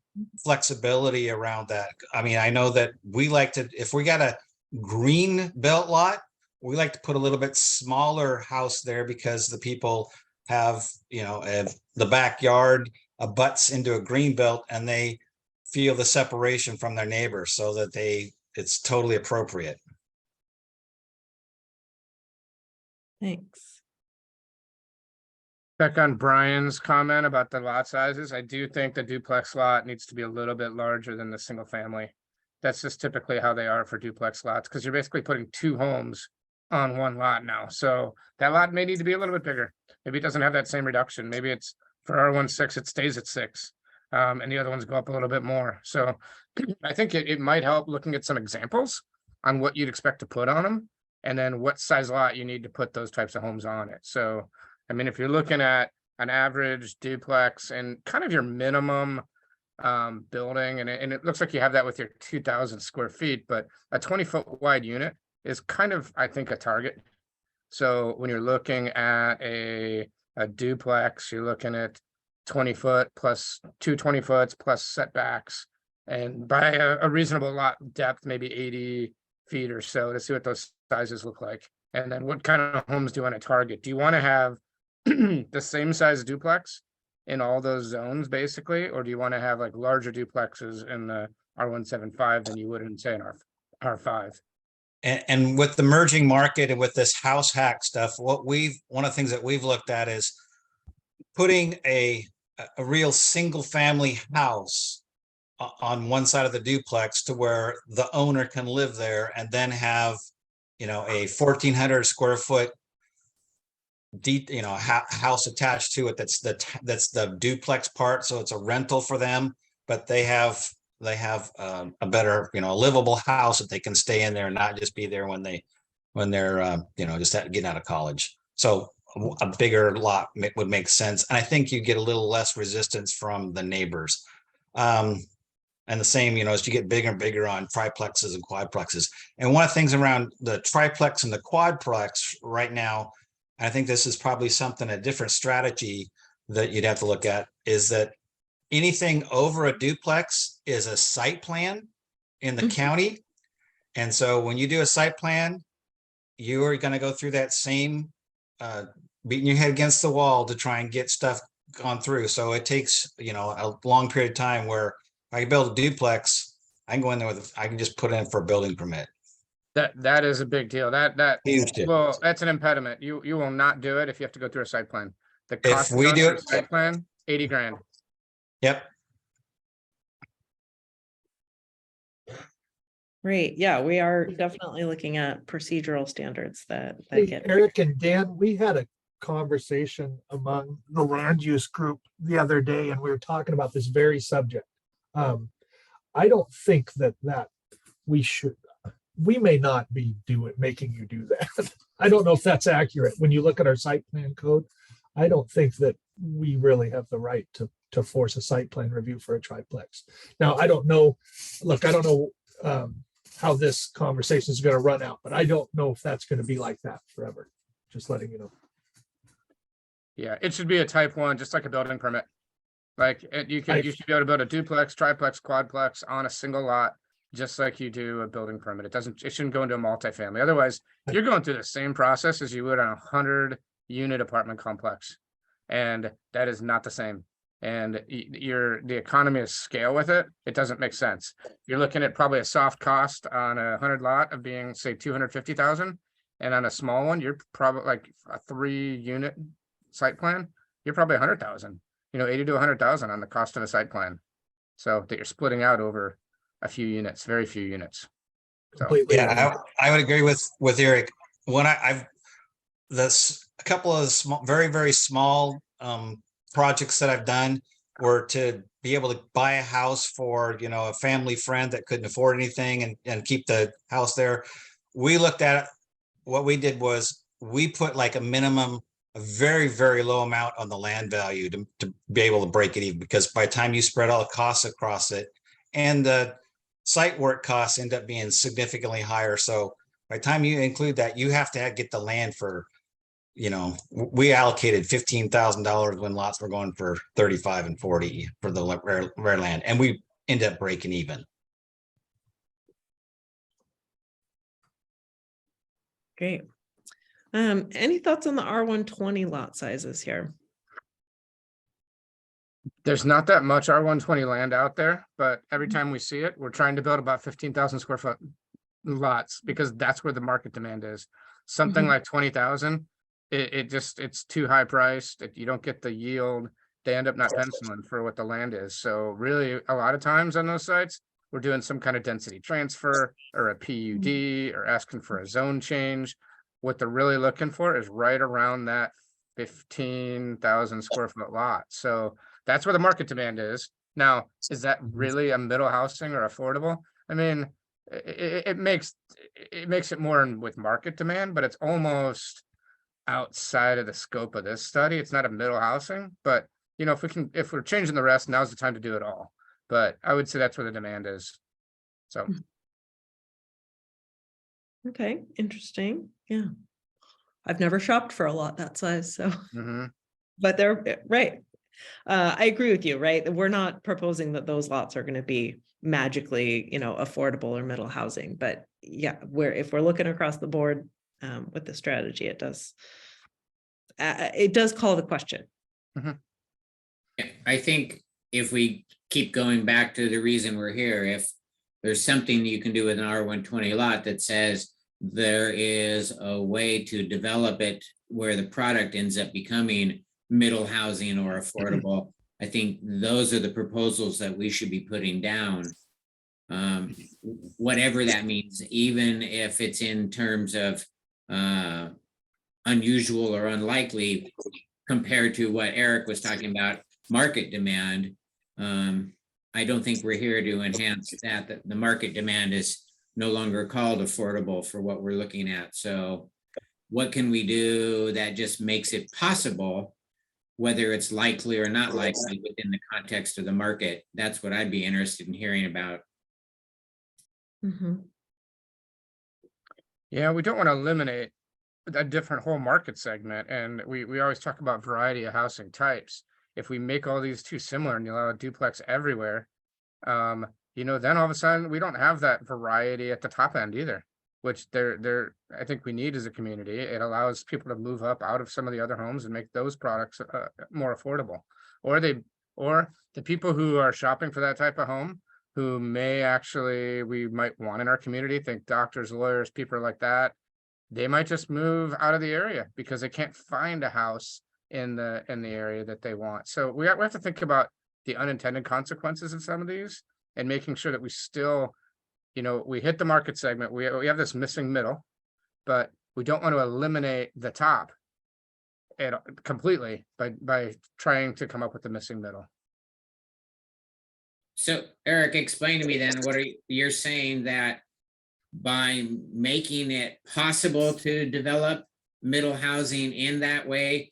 flexibility around that. I mean, I know that we like to, if we got a green belt lot, we like to put a little bit smaller house there because the people have, the backyard abuts into a green belt and they feel the separation from their neighbors so that it's totally appropriate. Thanks. Back on Brian's comment about the lot sizes, I do think the duplex lot needs to be a little bit larger than the single family. That's just typically how they are for duplex lots, because you're basically putting two homes on one lot now. So that lot may need to be a little bit bigger. Maybe it doesn't have that same reduction. Maybe it's for R16, it stays at 6. And the other ones go up a little bit more. So I think it might help looking at some examples on what you'd expect to put on them, and then what size lot you need to put those types of homes on it. So, I mean, if you're looking at an average duplex and kind of your minimum building, and it looks like you have that with your 2,000 square feet, but a 20-foot wide unit is kind of, I think, a target. So when you're looking at a duplex, you're looking at 20 foot plus 2 20 foots plus setbacks, and by a reasonable lot depth, maybe 80 feet or so, to see what those sizes look like. And then what kind of homes do you want to target? Do you want to have the same size duplex in all those zones basically, or do you want to have like larger duplexes in the R175 than you would in, say, an R5? And with the merging market and with this house hack stuff, one of the things that we've looked at is putting a real single family house on one side of the duplex to where the owner can live there and then have, you know, a 1,400 square foot house attached to it. That's the duplex part. So it's a rental for them, but they have a better, you know, a livable house that they can stay in there and not just be there when they're you know, just getting out of college. So a bigger lot would make sense. And I think you get a little less resistance from the neighbors. And the same, you know, as you get bigger and bigger on triplexes and quadplexes. And one of the things around the triplex and the quadplex right now, I think this is probably a different strategy that you'd have to look at, is that anything over a duplex is a site plan in the county. And so when you do a site plan, you are going to go through that same beating your head against the wall to try and get stuff gone through. So it takes, you know, a long period of time where I build a duplex, I can go in there I can just put in for a building permit. That is a big deal. That Huge deal. well, that's an impediment. You will not do it if you have to go through a site plan. The cost we of do going it- through a site plan, 80 grand. Yep. Great. Yeah, we are definitely looking at procedural standards that Hey, get. Eric and Dan, we had a conversation among the land use group the other day, and we were talking about this very subject. I don't think that we may not be making you do that. I don't know if that's accurate. When you look at our site plan code, I don't think that we really have the right to force a site plan review for a triplex. Now, I don't know, I don't know how this conversation is going to run out, but I don't know if that's going to be like that forever. Just letting you know. Yeah, it should be a type 1, just like a building permit. Like you should be able to build a duplex, triplex, quadplex on a single lot, just like you do a building permit. It shouldn't go into a multifamily. Otherwise, you're going through the same process as you would on a 100-unit apartment complex. And that is not the same. And the economy of scale with it, it doesn't make sense. You're looking at probably a soft cost on a 100 lot of being, say, 250,000. And on a small one, you're probably like a 3-unit site plan, you're probably 100,000, you know, 80 to 100,000 on the cost of a site plan. So that you're splitting out over a few units, very few units. So, Completely. Yeah, I would agree with Eric. When a couple of small, very, very small projects that I've done were to be able to buy a house for, you know, a family friend that couldn't afford anything and keep the house there. We looked at it. What we did was we put like a minimum, a very, very low amount on the land value to be able to break it even, because by the time you spread all the costs across it and the site work costs end up being significantly higher. So by the time you include that, you have to get the land for, you know, we allocated $15,000 when lots were going for 35 and 40 for the rare land, and we end up breaking even. Great. Any thoughts on the R120 lot sizes here? there's not that much R120 land out there, but every time we see it, we're trying to build about 15,000 square foot lots because that's where the market demand is. Something like 20,000, it's too high priced. You don't get the yield. They end up not penciling for what the land is. So really, a lot of times on those sites, we're doing some kind of density transfer or a PUD or asking for a zone change. What they're really looking for is right around that 15,000 square foot lot. So that's where the market demand is. Now, is that really a middle housing or affordable? I mean, it makes it more with market demand, but it's almost outside of the scope of this study. It's not a middle housing, but you know, if we're changing the rest, now's the time to do it all. But I would say that's where the demand is. So. Okay, interesting. Yeah. I've never shopped for a lot that size, so, but they're right. I agree with you, right? We're not proposing that those lots are going to be magically, you know, affordable or middle housing, but yeah, if we're looking across the board with the strategy, it does call the question. I think if we keep going back to the reason we're here, if there's something you can do with an R120 lot that says there is a way to develop it where the product ends up becoming middle housing or affordable, I think those are the proposals that we should be putting down. Whatever that means, even if it's in terms of unusual or unlikely compared to what Eric was talking about, market demand. I don't think we're here to enhance that the market demand is no longer called affordable for what we're looking at. So what can we do that just makes it possible, whether it's likely or not likely within the context of the market? That's what I'd be interested in hearing about. Mhm. Yeah, we don't want to eliminate a different whole market segment. And we always talk about variety of housing types. If we make all these too similar and you allow a duplex everywhere, you know, then all of a sudden we don't have that variety at the top end either, which I think we need as a community. It allows people to move up out of some of the other homes and make those products more affordable. Or the people who are shopping for that type of home, who we might want in our community, think doctors, lawyers, people like that, they might just move out of the area because they can't find a house in the area that they want. So we have to think about the unintended consequences of some of these and making sure that we still, you know, we hit the market segment. We have this missing middle, but we don't want to eliminate the top completely by trying to come up with the missing middle. So Eric, explain to me then, you're saying that by making it possible to develop middle housing in that way,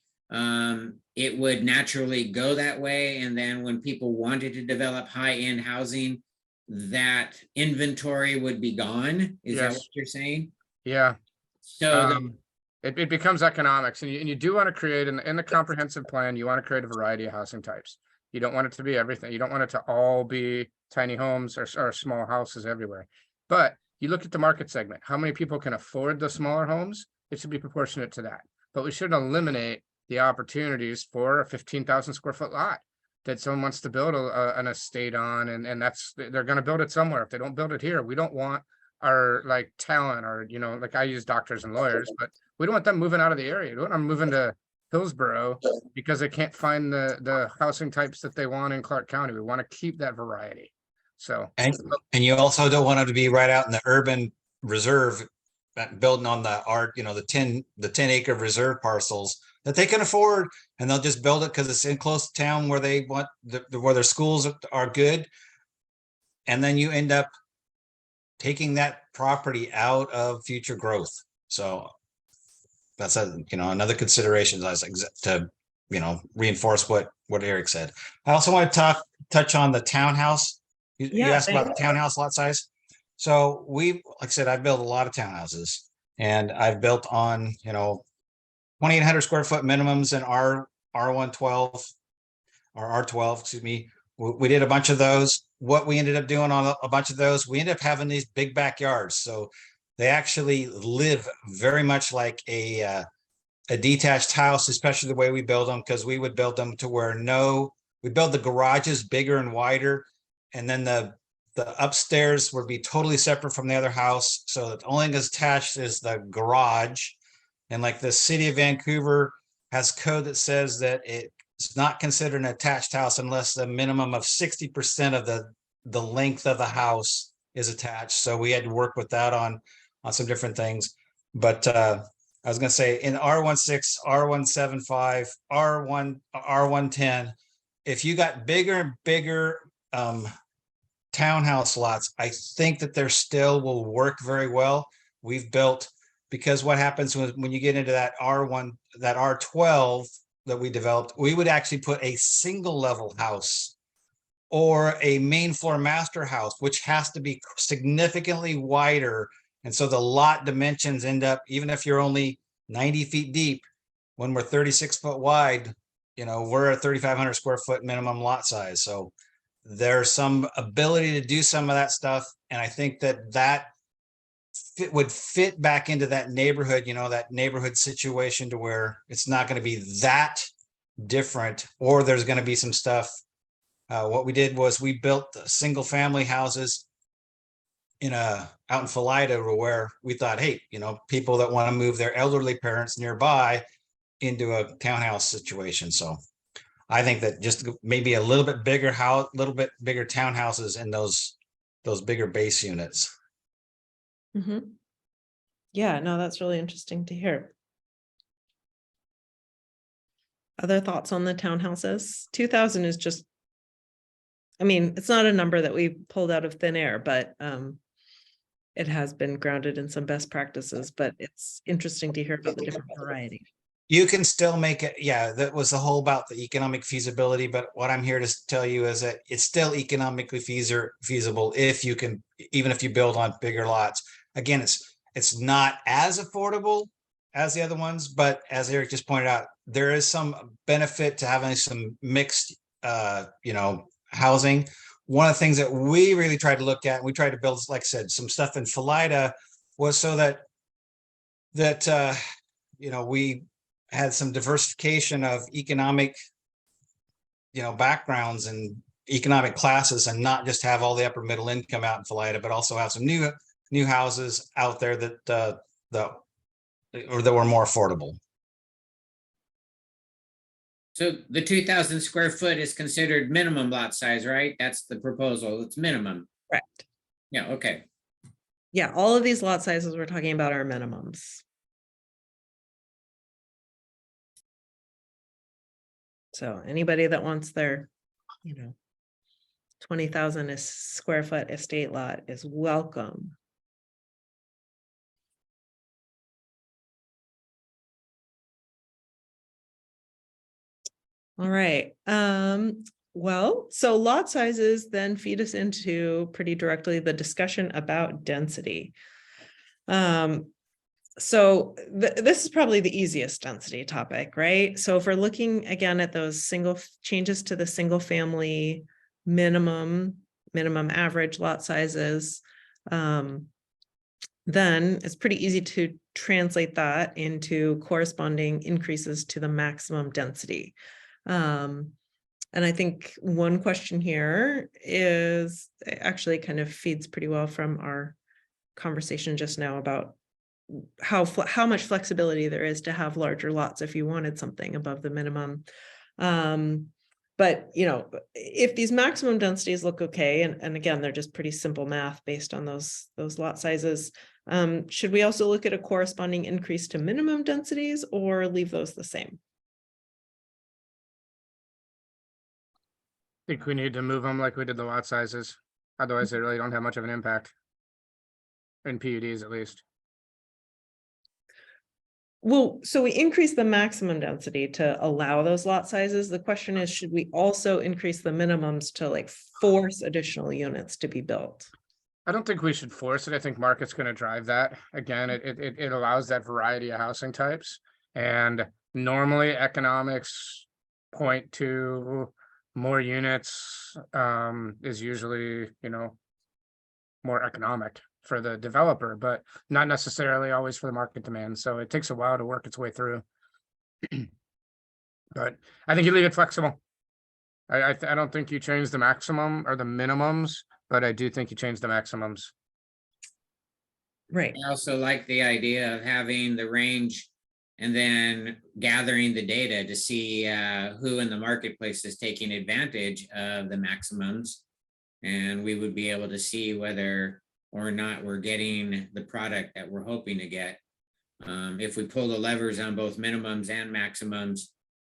it would naturally go that way. And then when people wanted to develop high-end housing, that inventory would be gone. Is that Yes. what you're saying? Yeah. So It becomes economics, and you do want to create in the comprehensive plan, you want to create a variety of housing types. You don't want it to be everything. You don't want it to all be tiny homes or small houses everywhere. But you look at the market segment, how many people can afford the smaller homes? It should be proportionate to that. But we shouldn't eliminate the opportunities for a 15,000 square foot lot that someone wants to build an estate on, and they're going to build it somewhere. If they don't build it here, we don't want our like talent, or, you know, like I use doctors and lawyers, but we don't want them moving out of the area. We don't want them moving to Hillsborough because they can't find the housing types that they want in Clark County. We want to keep that variety. So, And you also don't want them to be right out in the urban reserve, building on the 10 acre reserve parcels that they can afford, and they'll just build it because it's in close to town where they want where their schools are good. And then you end up taking that property out of future growth. So that's another consideration to reinforce what Eric said. I also want to touch on the townhouse. You Yeah, asked about the thanks. townhouse lot size. So like I said, I've built a lot of townhouses, and I've built on 2,800 square foot minimums in R112 or R12, excuse me. We did a bunch of those. What we ended up doing on a bunch of those, we ended up having these big backyards. So they actually live very much like a detached house, especially the way we build them, because we would build them to where we build the garages bigger and wider, and then the upstairs would be totally separate from the other house. So the only thing that's attached is the garage. And like the city of Vancouver has code that says that it's not considered an attached house unless the minimum of 60% of the length of the house is attached. So we had to work with that on some different things. But I was going to say in R16, R175, R110, if you got bigger and bigger townhouse lots, I think that there still will work very well. We've built, because what happens when you get into that R12 that we developed, we would actually put a single level house or a main floor master house, which has to be significantly wider. And so the lot dimensions end up, even if you're only 90 feet deep, when we're 36 foot wide, we're a 3,500 square foot minimum lot size. So there's some ability to do some of that stuff. And I think that would fit back into that neighborhood, that neighborhood situation, to where it's not going to be that different, or there's going to be some stuff. What we did was we built single family houses out in Philida, where we thought, hey, people that want to move their elderly parents nearby into a townhouse situation. So I think that just maybe a little bit bigger house, little bit bigger townhouses in those bigger base units. Mhm. Yeah, no, that's really interesting to hear. Other thoughts on the townhouses? 2,000 is just, I mean, it's not a number that we pulled out of thin air, but it has been grounded in some best practices, but it's interesting to hear about the different variety. You can still make it, yeah, that was the whole about the economic feasibility, but what I'm here to tell you is that it's still economically feasible if you can, even if you build on bigger lots. Again, it's not as affordable as the other ones, but as Eric just pointed out, there is some benefit to having some mixed, housing. One of the things that we really tried to look at, and we tried to build, like I said, some stuff in Philida, was so that we had some diversification of economic, backgrounds and economic classes, and not just have all the upper middle income out in Philida, but also have some new houses out there that were more affordable. So the 2,000 square foot is considered minimum lot size, right? That's the proposal. It's minimum. Correct. Yeah, okay. Yeah, all of these lot sizes we're talking about are minimums. So anybody that wants their, 20,000 square foot estate lot is welcome. All right. Well, so lot sizes then feed us into pretty directly the discussion about density. So this is probably the easiest density topic, right? So if we're looking again at those changes to the single family minimum average lot sizes, then it's pretty easy to translate that into corresponding increases to the maximum density. And I think one question here is actually kind of feeds pretty well from our conversation just now about how much flexibility there is to have larger lots if you wanted something above the minimum. But if these maximum densities look okay, and again, they're just pretty simple math based on those lot sizes, should we also look at a corresponding increase to minimum densities or leave those the same? I think we need to move them like we did the lot sizes. Otherwise, they really don't have much of an impact. In PUDs, at least. Well, so we increase the maximum density to allow those lot sizes. The question is, should we also increase the minimums to force additional units to be built? I don't think we should force it. I think market's going to drive that. Again, it allows that variety of housing types. And normally economics point to more units is usually, more economic for the developer, but not necessarily always for the market demand. So it takes a while to work its way through. But I think you leave it flexible. I don't think you change the maximum or the minimums, but I do think you change the maximums. Right. I also like the idea of having the range and then gathering the data to see who in the marketplace is taking advantage of the maximums. And we would be able to see whether or not we're getting the product that we're hoping to get. If we pull the levers on both minimums and maximums,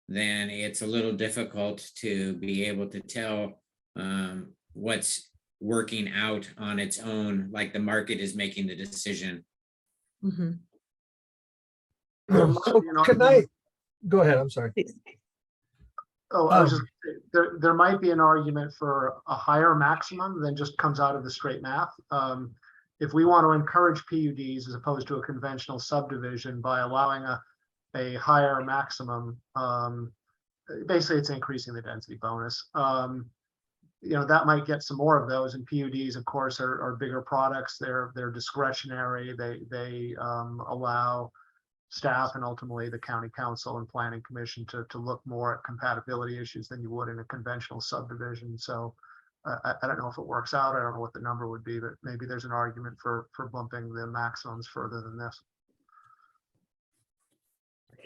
then it's a little difficult to be able to tell what's working out on its own, like the market is making the decision. Mm-hmm. So can I go ahead? I'm sorry. Oh, I was just, there might be an argument for a higher maximum than just comes out of the straight math. If we want to encourage PUDs as opposed to a conventional subdivision by allowing a higher maximum, basically it's increasing the density bonus. That might get some more of those, and PUDs, of course, are bigger products. They're discretionary. They allow staff and ultimately the county council and planning commission to look more at compatibility issues than you would in a conventional subdivision. So I don't know if it works out. I don't know what the number would be, but maybe there's an argument for bumping the maximums further than this.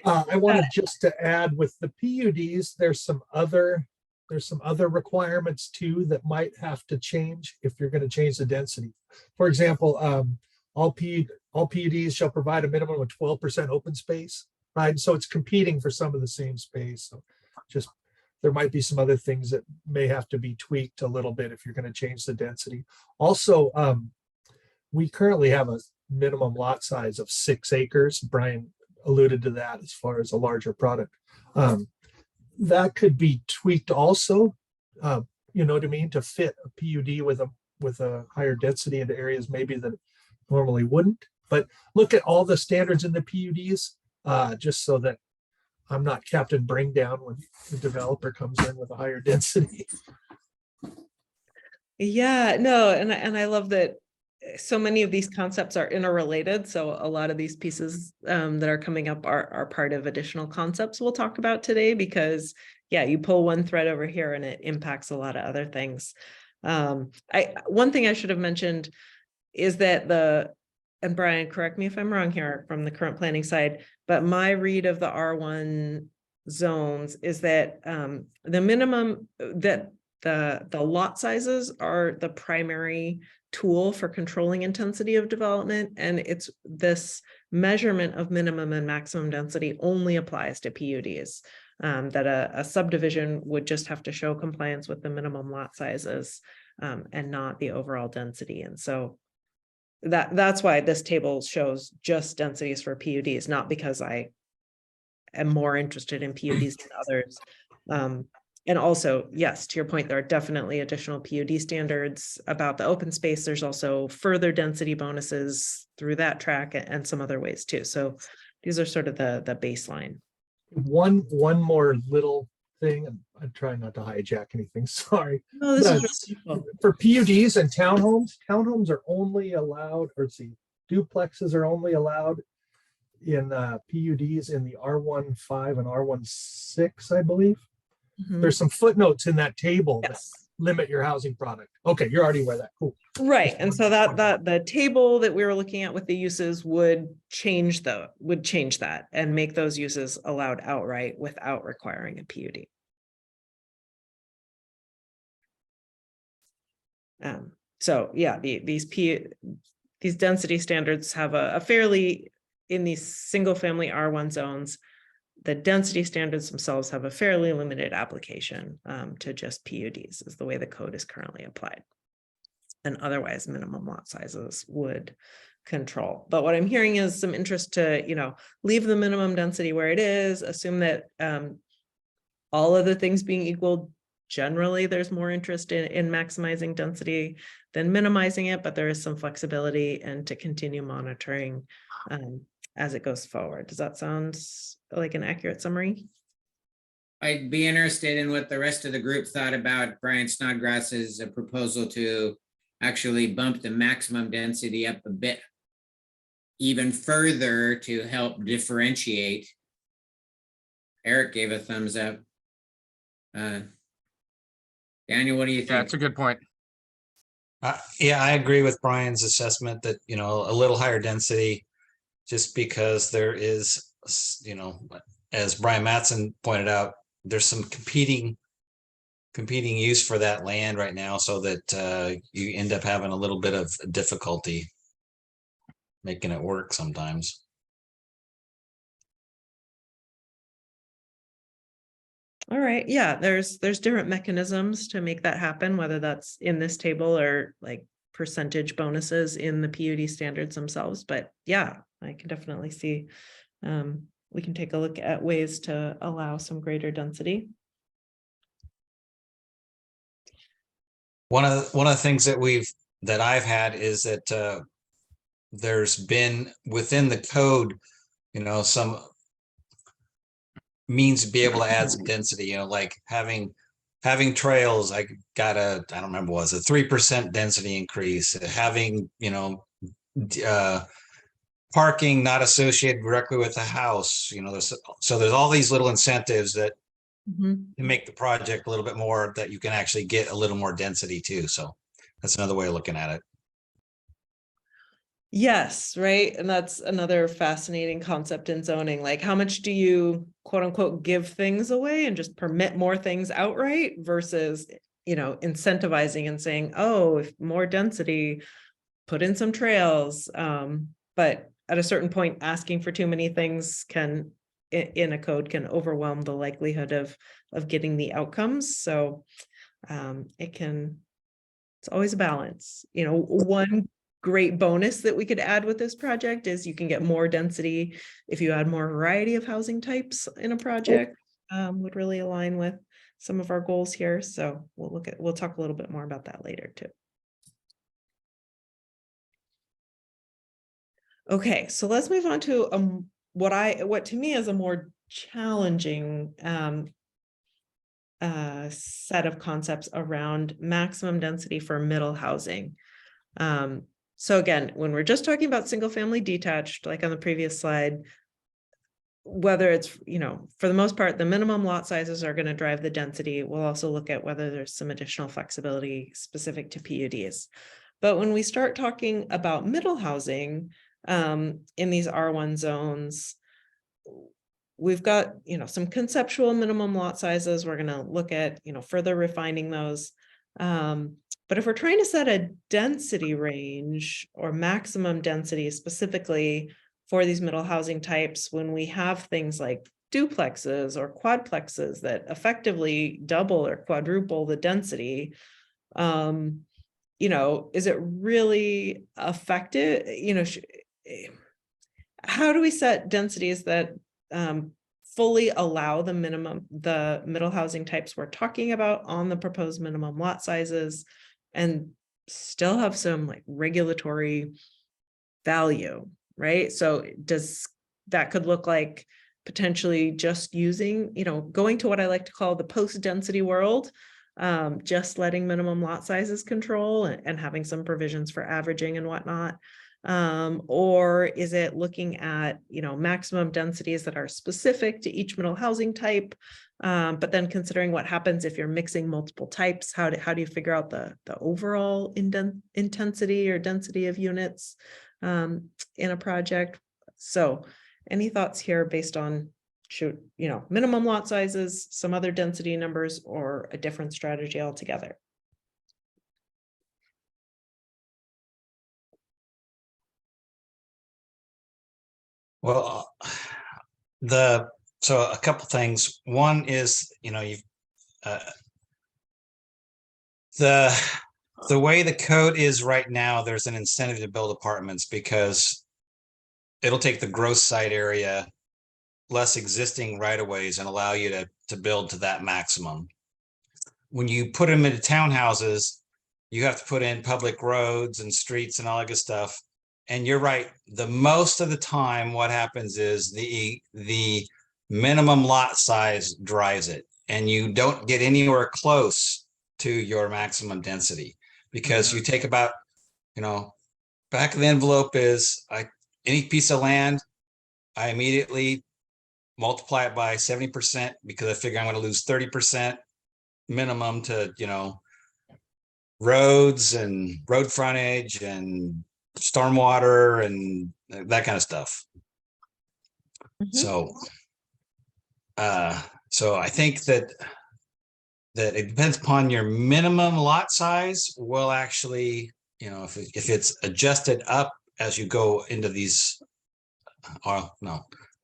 I wanted just to add with the PUDs, there's some other requirements too that might have to change if you're going to change the density. For example, all PUDs shall provide a minimum of 12% open space, right? So it's competing for some of the same space. So just there might be some other things that may have to be tweaked a little bit if you're going to change the density. Also, we currently have a minimum lot size of 6 acres. Brian alluded to that as far as a larger product. That could be tweaked also, you know what I mean, to fit a PUD with a higher density into areas maybe that normally wouldn't. But look at all the standards in the PUDs, just so that I'm not Captain Bring Down when the developer comes in with a higher density. Yeah, no, and I love that so many of these concepts are interrelated. So a lot of these pieces that are coming up are part of additional concepts we'll talk about today, because yeah, you pull one thread over here and it impacts a lot of other things. One thing I should have mentioned is that and Brian, correct me if I'm wrong here from the current planning side, but my read of the R1 zones is that the minimum that the lot sizes are the primary tool for controlling intensity of development, and it's this measurement of minimum and maximum density only applies to PUDs. That a subdivision would just have to show compliance with the minimum lot sizes and not the overall density. And so that's why this table shows just densities for PUDs, not because I am more interested in PUDs than others. And also, yes, to your point, there are definitely additional PUD standards about the open space. There's also further density bonuses through that track and some other ways too. So these are sort of the baseline. One more little thing, and I'm trying not to hijack anything, sorry. No, this is really cool. For PUDs and townhomes are only allowed, or duplexes are only allowed in PUDs in the R15 and R16, I believe. Mhm. There's some footnotes in that table that Yes. limit your housing product. Okay, you're already aware of that. Cool. Right, and so that the table that we were looking at with the uses would change that and make those uses allowed outright without requiring a PUD. So yeah, these density standards have a fairly, in these single family R1 zones, the density standards themselves have a fairly limited application to just PUDs, is the way the code is currently applied. And otherwise minimum lot sizes would control. But what I'm hearing is some interest to, leave the minimum density where it is, assume that all other things being equal, generally there's more interest in maximizing density than minimizing it, but there is some flexibility and to continue monitoring as it goes forward. Does that sound like an accurate summary? I'd be interested in what the rest of the group thought about Brian Snodgrass's proposal to actually bump the maximum density up a bit even further to help differentiate. Eric gave a thumbs up. Daniel, what do you think? Yeah, it's a good point. Yeah, I agree with Brian's assessment that, a little higher density, just because there is, as Brian Mattson pointed out, there's some competing use for that land right now, so that you end up having a little bit of difficulty making it work sometimes. All right, yeah, there's different mechanisms to make that happen, whether that's in this table or like percentage bonuses in the PUD standards themselves. But yeah, I can definitely see we can take a look at ways to allow some greater density. One of the things that I've had is that there's been within the code, some means to be able to add some density, like having trails. I don't remember, was it 3% density increase, having, parking not associated directly with the house, there's all these little incentives that make the project a little bit more, that you can actually get a little more density too. So that's another way of looking at it. Yes, right. And that's another fascinating concept in zoning. Like, how much do you quote unquote give things away and just permit more things outright versus, incentivizing and saying, oh, if more density, put in some trails. But at a certain point, asking for too many things in a code can overwhelm the likelihood of getting the outcomes. So it's always a balance. One great bonus that we could add with this project is you can get more density if you add more variety of housing types in a project. Would really align with some of our goals here. So we'll talk a little bit more about that later too. Okay, so let's move on to what to me is a more challenging set of concepts around maximum density for middle housing. So again, when we're just talking about single family detached, like on the previous slide, whether it's, for the most part, the minimum lot sizes are going to drive the density. We'll also look at whether there's some additional flexibility specific to PUDs. But when we start talking about middle housing in these R1 zones, we've got, some conceptual minimum lot sizes. We're going to look at, further refining those. But if we're trying to set a density range or maximum density specifically for these middle housing types, when we have things like duplexes or quadplexes that effectively double or quadruple the density, is it really effective? How do we set densities that fully allow the middle housing types we're talking about on the proposed minimum lot sizes and still have some like regulatory value, right? So that could look like potentially just using, going to what I like to call the post-density world, just letting minimum lot sizes control and having some provisions for averaging and whatnot. Or is it looking at, maximum densities that are specific to each middle housing type, but then considering what happens if you're mixing multiple types? How do you figure out the overall intensity or density of units in a project? So any thoughts here based on minimum lot sizes, some other density numbers, or a different strategy altogether? Well, so a couple things. One is, the way the code is right now, there's an incentive to build apartments because it'll take the gross site area, less existing right of ways, and allow you to build to that maximum. When you put them into townhouses, you have to put in public roads and streets and all that good stuff. And you're right, the most of the time what happens is the minimum lot size drives it, and you don't get anywhere close to your maximum density because you take about, back of the envelope is any piece of land, I immediately multiply it by 70% because I figure I'm going to lose 30% minimum to, roads and road frontage and stormwater and that kind of stuff. So I think that it depends upon your minimum lot size will actually, if it's adjusted up as you go into these,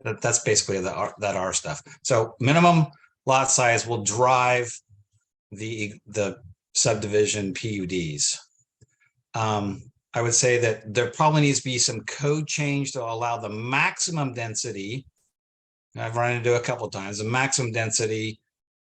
that's basically that R stuff. So minimum lot size will drive the subdivision PUDs. I would say that there probably needs to be some code change to allow the maximum density. I've run into a couple of times the maximum density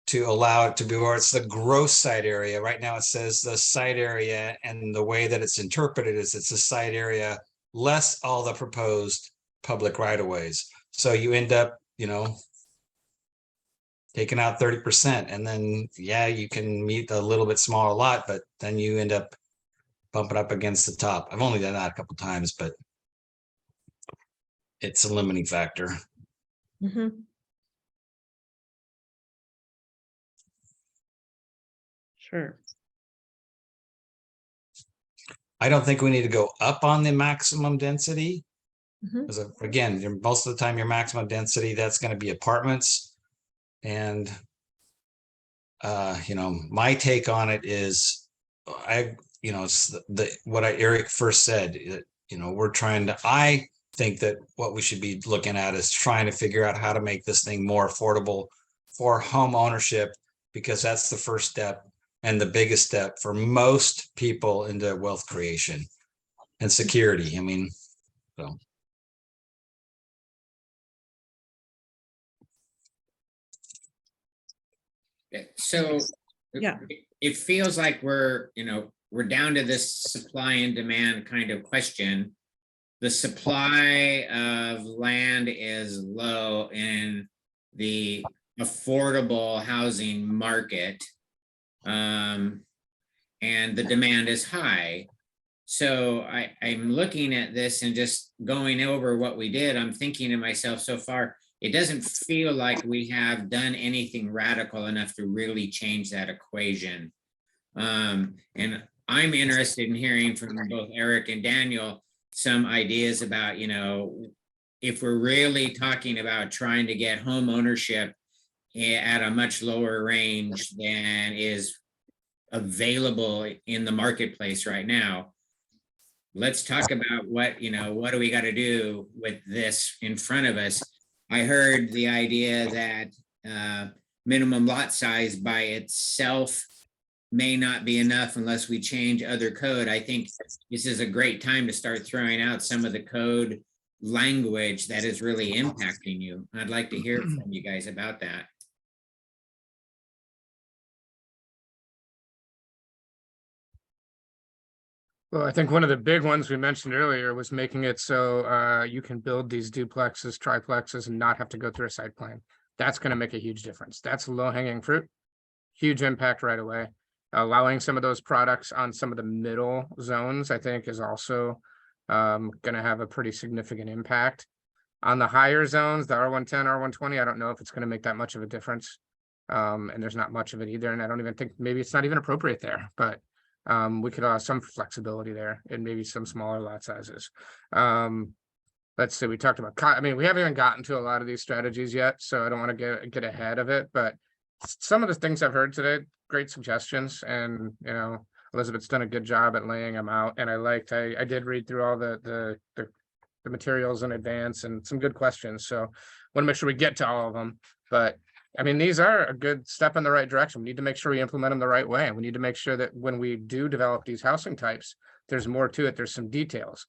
to allow it to be where it's the gross site area. Right now it says the site area, and the way that it's interpreted is it's a site area less all the proposed public right of ways. So you end up, taking out 30%, and then you can meet a little bit smaller lot, but then you end up bumping up against the top. I've only done that a couple times, but it's a limiting factor. Sure. I don't think we need to go up on the maximum density. Mhm. Because again, most of the time your maximum density, that's going to be apartments. And my take on it is it's what Eric first said, I think that what we should be looking at is trying to figure out how to make this thing more affordable for home ownership, because that's the first step and the biggest step for most people into wealth creation and security. I mean, so. So Yeah. it feels like we're down to this supply and demand kind of question. The supply of land is low in the affordable housing market. And the demand is high. So I'm looking at this and just going over what we did. I'm thinking to myself, so far, it doesn't feel like we have done anything radical enough to really change that equation. And I'm interested in hearing from both Eric and Daniel some ideas about, if we're really talking about trying to get home ownership at a much lower range than is available in the marketplace right now. Let's talk about what do we got to do with this in front of us. I heard the idea that minimum lot size by itself may not be enough unless we change other code. I think this is a great time to start throwing out some of the code language that is really impacting you. I'd like to hear from you guys about that. Well, I think one of the big ones we mentioned earlier was making it so you can build these duplexes, triplexes, and not have to go through a site plan. That's going to make a huge difference. That's low hanging fruit, huge impact right away. Allowing some of those products on some of the middle zones, I think, is also going to have a pretty significant impact. On the higher zones, the R110, R120, I don't know if it's going to make that much of a difference. And there's not much of it either. And I don't even think, maybe it's not even appropriate there, but we could have some flexibility there and maybe some smaller lot sizes. Let's see, we talked about, we haven't even gotten to a lot of these strategies yet, so I don't want to get ahead of it, but some of the things I've heard today, great suggestions, and Elizabeth's done a good job at laying them out. And I did read through all the materials in advance and some good questions. So want to make sure we get to all of them. But these are a good step in the right direction. We need to make sure we implement them the right way. And we need to make sure that when we do develop these housing types, there's more to it. There's some details.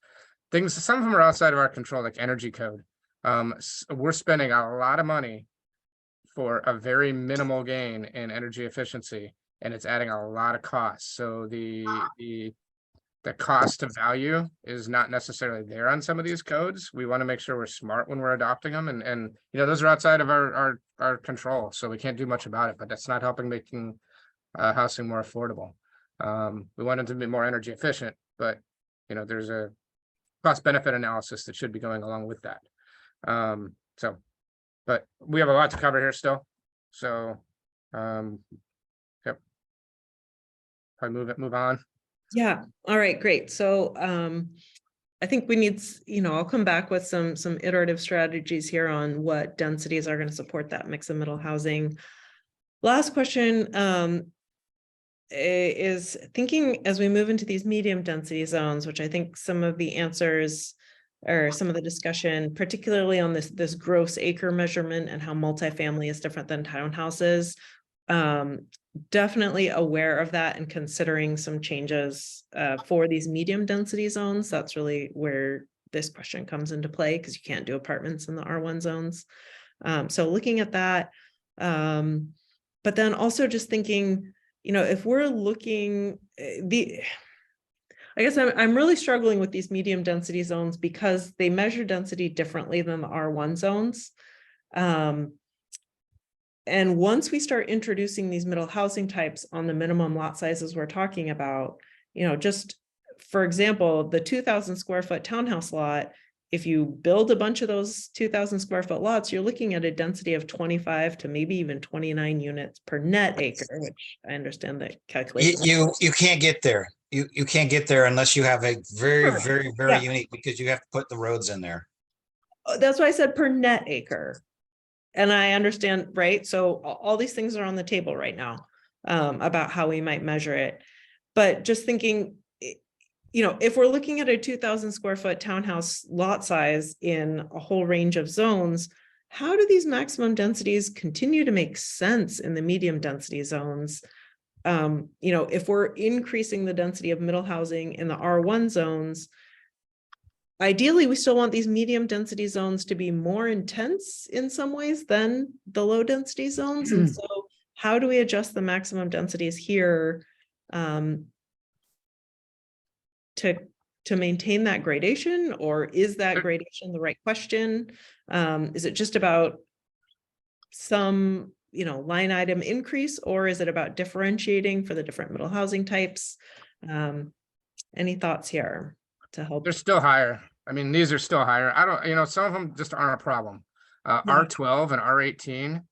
Some of them are outside of our control, like energy code. We're spending a lot of money for a very minimal gain in energy efficiency, and it's adding a lot of costs. So the cost to value is not necessarily there on some of these codes. We want to make sure we're smart when we're adopting them, and those are outside of our control, so we can't do much about it. But that's not helping making housing more affordable. We want it to be more energy efficient, but there's a cost benefit analysis that should be going along with that. But we have a lot to cover here still. So, yep. Probably move on. Yeah. All right, great. So I think we need, I'll come back with some iterative strategies here on what densities are going to support that mix of middle housing. Last question is thinking as we move into these medium density zones, which I think some of the answers or some of the discussion, particularly on this gross acre measurement and how multifamily is different than townhouses. Definitely aware of that and considering some changes for these medium density zones. That's really where this question comes into play, because you can't do apartments in the R1 zones. So looking at that, but then also just thinking, if we're looking I guess I'm really struggling with these medium density zones because they measure density differently than the R1 zones. And once we start introducing these middle housing types on the minimum lot sizes we're talking about, just for example, the 2,000 square foot townhouse lot, if you build a bunch of those 2,000 square foot lots, you're looking at a density of 25 to maybe even 29 units per net acre, which I understand that calculation. You can't get there. you can't get there unless you have a very, Sure. very, very Yeah. unique, because you have to put the roads in there. That's why I said per net acre. And I understand, right? So all these things are on the table right now, about how we might measure it. But just thinking, if we're looking at a 2,000 square foot townhouse lot size in a whole range of zones, how do these maximum densities continue to make sense in the medium density zones? If we're increasing the density of middle housing in the R1 zones, ideally, we still want these medium density zones to be more intense in some ways than the low density zones. And so how do we adjust the maximum densities here to maintain that gradation? Or is that gradation the right question? Is it just about some line item increase, or is it about differentiating for the different middle housing types? Any thoughts here to help? They're still higher. I mean, these are still higher. I don't, some of them just aren't a problem. R12 and R18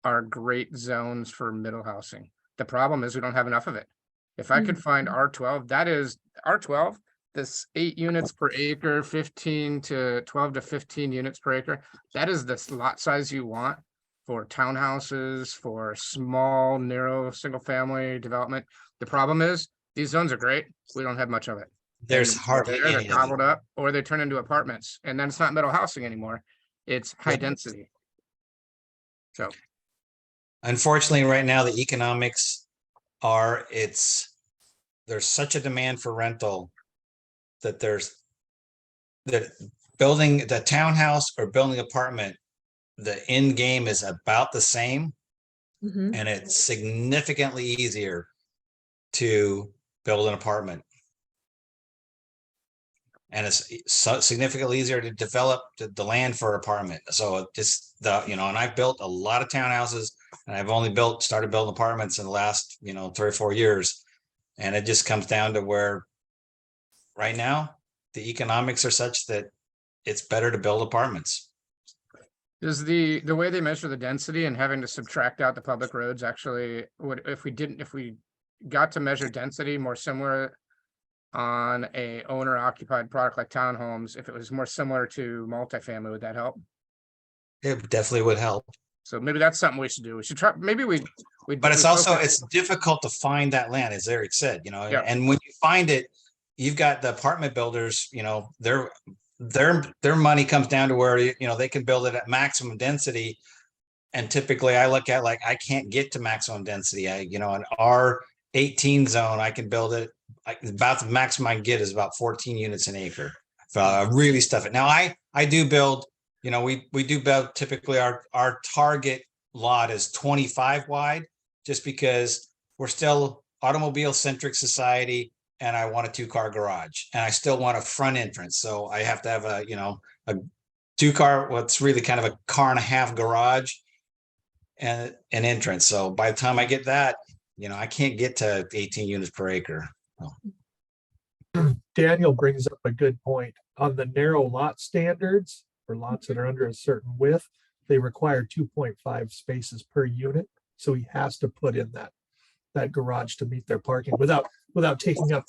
are great zones for middle housing. The problem is we don't have enough of it. If I could find R12, that is R12, this 8 units per acre, 12 to 15 units per acre. That is the lot size you want for townhouses, for small, narrow, single family development. The problem is these zones are great. We don't have much of it. There's And hardly they're any of gobbled it. up, or they turn into apartments, and then it's not middle housing anymore. It's high density. So Unfortunately, right now, the economics are, there's such a demand for rental that building the townhouse or building apartment, the end game is about the same, Mhm. and it's significantly easier to build an apartment. And it's significantly easier to develop the land for apartment. So just and I've built a lot of townhouses, and I've only started building apartments in the last, 3 or 4 years. And it just comes down to where right now the economics are such that it's better to build apartments. does the way they measure the density and having to subtract out the public roads actually would, if we got to measure density more similar on a owner occupied product like townhomes, if it was more similar to multifamily, would that help? It definitely would help. So maybe that's something we should do. We should try, maybe we. But it's also, it's difficult to find that land, as Eric said, Yeah. and when you find it, you've got the apartment builders, their money comes down to where, they can build it at maximum density. And typically I look at, like, I can't get to maximum density. An R18 zone, I can build it. About the maximum I can get is about 14 units an acre. Really stuff it. Now I do build, we do build, typically our target lot is 25 wide, just because we're still automobile centric society, and I want a 2-car garage, and I still want a front entrance. So I have to have a 2-car, what's really kind of a 1.5-car garage and an entrance. So by the time I get that, I can't get to 18 units per acre. Daniel brings up a good point on the narrow lot standards for lots that are under a certain width. They require 2.5 spaces per unit. So he has to put in that garage to meet their parking without taking up,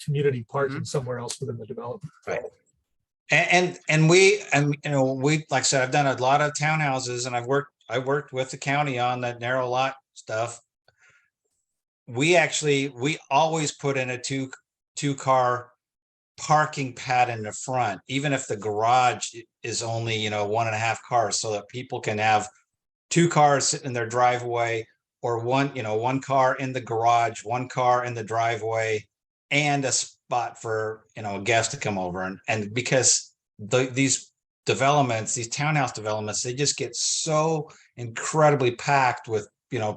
community parking somewhere else within the development. Right. And we, like I said, I've done a lot of townhouses, and I worked with the county on that narrow lot stuff. We always put in a two-car parking pad in the front, even if the garage is only, 1.5 cars, so that people can have 2 cars sitting in their driveway, or one car in the garage, 1 car in the driveway, and a spot for, a guest to come over. And because these developments, these townhouse developments, they just get so incredibly packed with,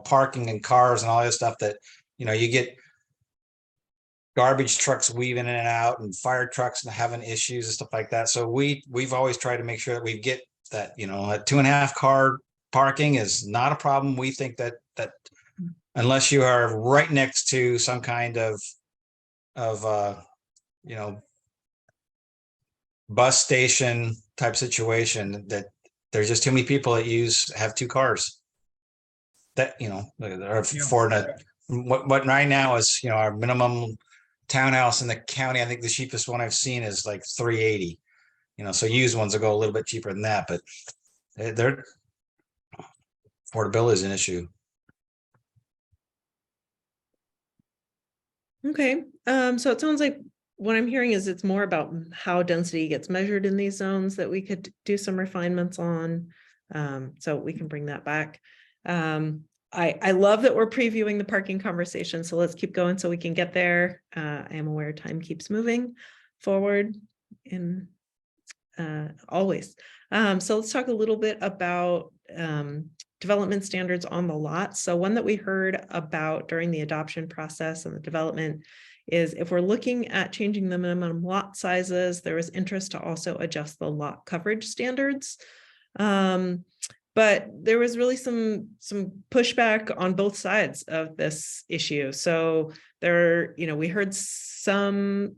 parking and cars and all this stuff that, you get garbage trucks weaving in and out, and fire trucks and having issues and stuff like that. So we've always tried to make sure that we get that, a 2.5 car parking is not a problem. We think that unless you are right next to some kind of bus station type situation, that there's just too many people that have 2 cars that, are for what right now is, our minimum townhouse in the county, I think the cheapest one I've seen is like 380. So used ones will go a little bit cheaper than that, but they're affordability is an issue. Okay, so it sounds like what I'm hearing is it's more about how density gets measured in these zones that we could do some refinements on. So we can bring that back. I love that we're previewing the parking conversation, so let's keep going so we can get there. I am aware time keeps moving forward in always. So let's talk a little bit about development standards on the lot. So one that we heard about during the adoption process and the development is if we're looking at changing the minimum lot sizes, there was interest to also adjust the lot coverage standards. But there was really some pushback on both sides of this issue. So we heard some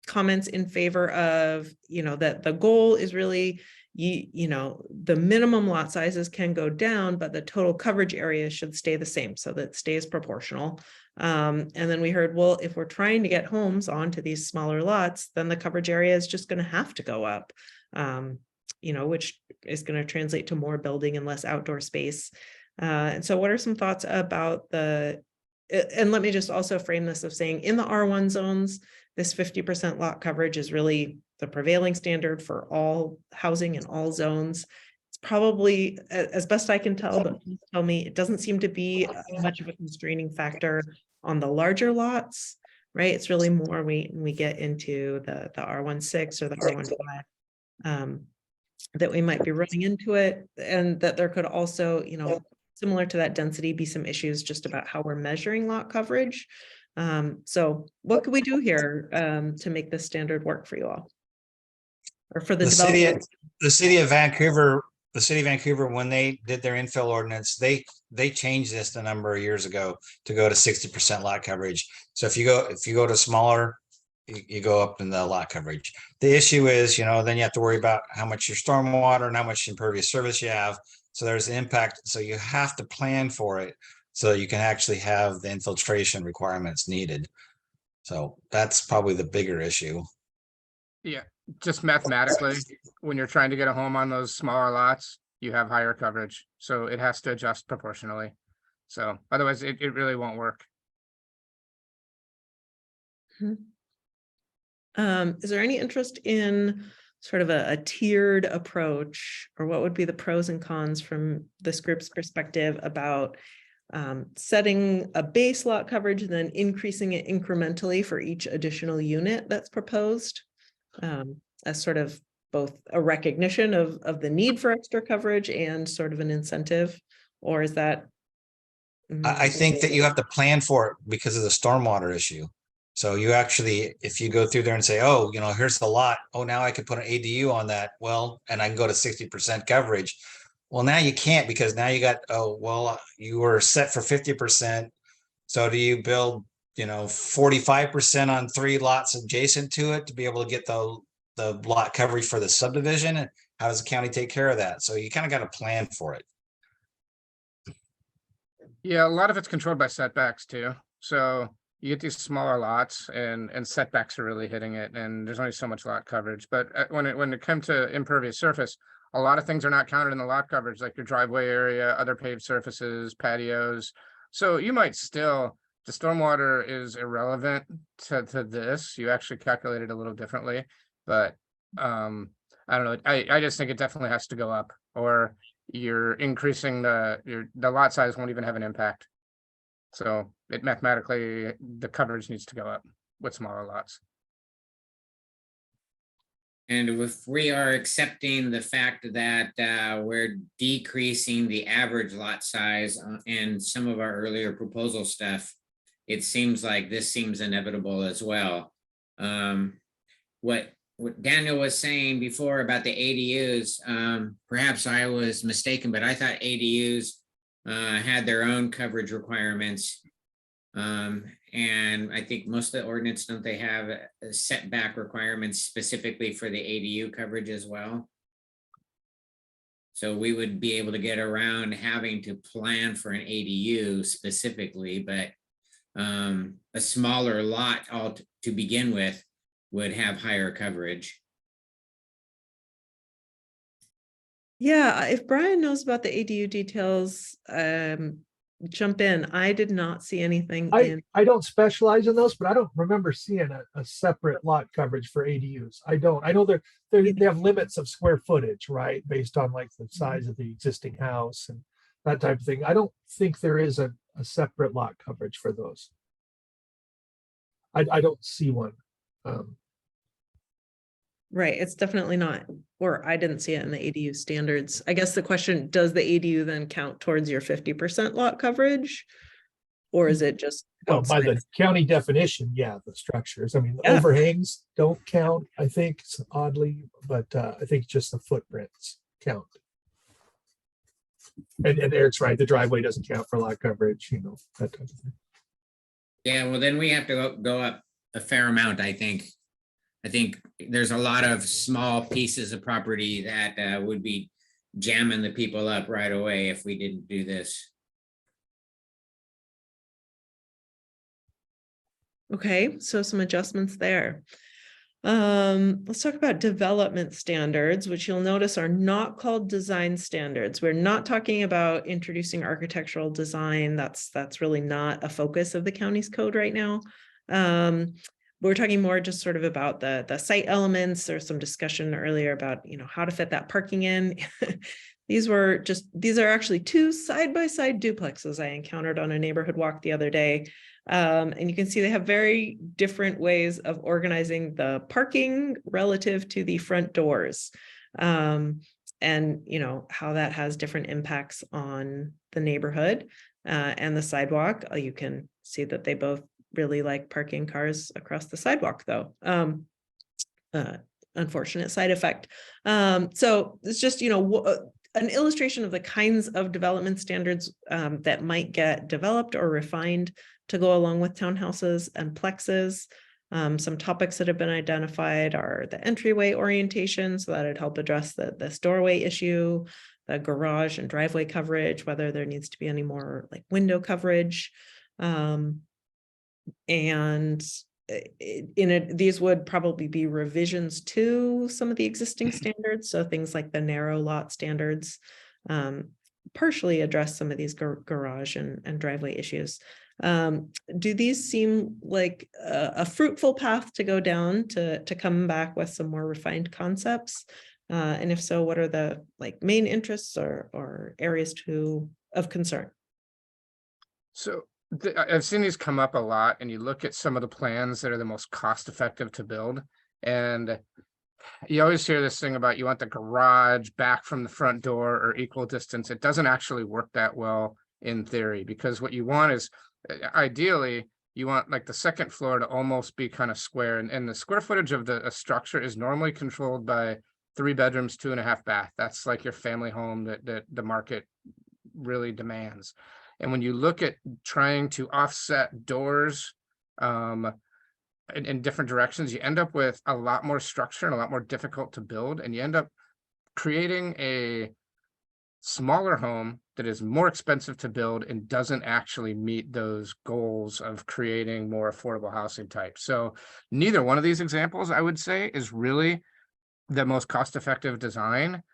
comments in favor of, that the goal is really, the minimum lot sizes can go down, but the total coverage area should stay the same so that it stays proportional. And then we heard, well, if we're trying to get homes onto these smaller lots, then the coverage area is just going to have to go up, which is going to translate to more building and less outdoor space. And so what are some thoughts about and let me just also frame this of saying in the R1 zones, this 50% lot coverage is really the prevailing standard for all housing in all zones. It's probably, as best I can tell, but please tell me, it doesn't seem to be much of a constraining factor on the larger lots, right? It's really more when we get into the R16 or the R15 that we might be running into it, and that there could also, similar to that density, be some issues just about how we're measuring lot coverage. So what could we do here to make this standard work for you all? Or for the city development? The city of Vancouver, when they did their infill ordinance, they changed this a number of years ago to go to 60% lot coverage. So if you go to smaller, you go up in the lot coverage. The issue is, then you have to worry about how much your stormwater and how much impervious surface you have. So there's an impact. So you have to plan for it so you can actually have the infiltration requirements needed. So that's probably the bigger issue. Yeah, just mathematically, when you're trying to get a home on those smaller lots, you have higher coverage. So it has to adjust proportionally. So otherwise it really won't work. Is there any interest in sort of a tiered approach, or what would be the pros and cons from this group's perspective about setting a base lot coverage and then increasing it incrementally for each additional unit that's proposed, as sort of both a recognition of the need for extra coverage and sort of an incentive? Or is that? I think that you have to plan for it because of the stormwater issue. So you actually, if you go through there and say, oh, here's the lot. Oh, now I could put an ADU on that. Well, and I can go to 60% coverage. Well, now you can't, because now you got, you were set for 50%. So do you build, 45% on 3 lots adjacent to it to be able to get the lot coverage for the subdivision? And how does the county take care of that? So you kind of got to plan for it. Yeah, a lot of it's controlled by setbacks too. So you get these smaller lots and setbacks are really hitting it, and there's only so much lot coverage. But when it comes to impervious surface, a lot of things are not counted in the lot coverage, like your driveway area, other paved surfaces, patios. So you might still, the stormwater is irrelevant to this. You actually calculate it a little differently, but I don't know. I just think it definitely has to go up, or you're increasing the lot size won't even have an impact. So it mathematically, the coverage needs to go up with smaller lots. And if we are accepting the fact that we're decreasing the average lot size in some of our earlier proposal stuff, it seems like this seems inevitable as well. What Daniel was saying before about the ADUs, perhaps I was mistaken, but I thought ADUs had their own coverage requirements. And I think most of the ordinance, don't they have setback requirements specifically for the ADU coverage as well? So we would be able to get around having to plan for an ADU specifically, but a smaller lot all to begin with would have higher coverage. Yeah, if Brian knows about the ADU details, jump in. I did not see anything in. I don't specialize in those, but I don't remember seeing a separate lot coverage for ADUs. I don't. I know they have limits of square footage, right? Based on like the size of the existing house and that type of thing. I don't think there is a separate lot coverage for those. I don't see one. Right, it's definitely not, or I didn't see it in the ADU standards. I guess the question, does the ADU then count towards your 50% lot coverage? Or is it just? Well, by outside? the county definition, yeah, the structures. I mean, the Yeah. overhangs don't count, I think, oddly, but I think just the footprints count. And Eric's right, the driveway doesn't count for lot coverage, you know, that type of thing. Yeah, well, then we have to go up a fair amount, I think. I think there's a lot of small pieces of property that would be jamming the people up right away if we didn't do this. Okay, so some adjustments there. Let's talk about development standards, which you'll notice are not called design standards. We're not talking about introducing architectural design. That's really not a focus of the county's code right now. We're talking more just sort of about the site elements. There's some discussion earlier about, you know, how to fit that parking in. These are actually two side-by-side duplexes I encountered on a neighborhood walk the other day. And you can see they have very different ways of organizing the parking relative to the front doors. And you know, how that has different impacts on the neighborhood and the sidewalk. You can see that they both really like parking cars across the sidewalk though. Unfortunate side effect. So it's just, you know, an illustration of the kinds of development standards that might get developed or refined to go along with townhouses and plexes. Some topics that have been identified are the entryway orientation, so that would help address this doorway issue, the garage and driveway coverage, whether there needs to be any more like window coverage. And these would probably be revisions to some of the existing standards. So things like the narrow lot standards partially address some of these garage and driveway issues. Do these seem like a fruitful path to go down to come back with some more refined concepts? And if so, what are the like main interests or areas of concern? So I've seen these come up a lot, and you look at some of the plans that are the most cost effective to build. And you always hear this thing about you want the garage back from the front door or equal distance. It doesn't actually work that well in theory, because what you want is ideally you want like the second floor to almost be kind of square, and the square footage of a structure is normally controlled by 3 bedrooms, 2.5 bath. That's like your family home that the market really demands. And when you look at trying to offset doors in different directions, you end up with a lot more structure and a lot more difficult to build. And you end up creating a smaller home that is more expensive to build and doesn't actually meet those goals of creating more affordable housing types. So neither one of these examples, I would say, is really the most cost-effective design.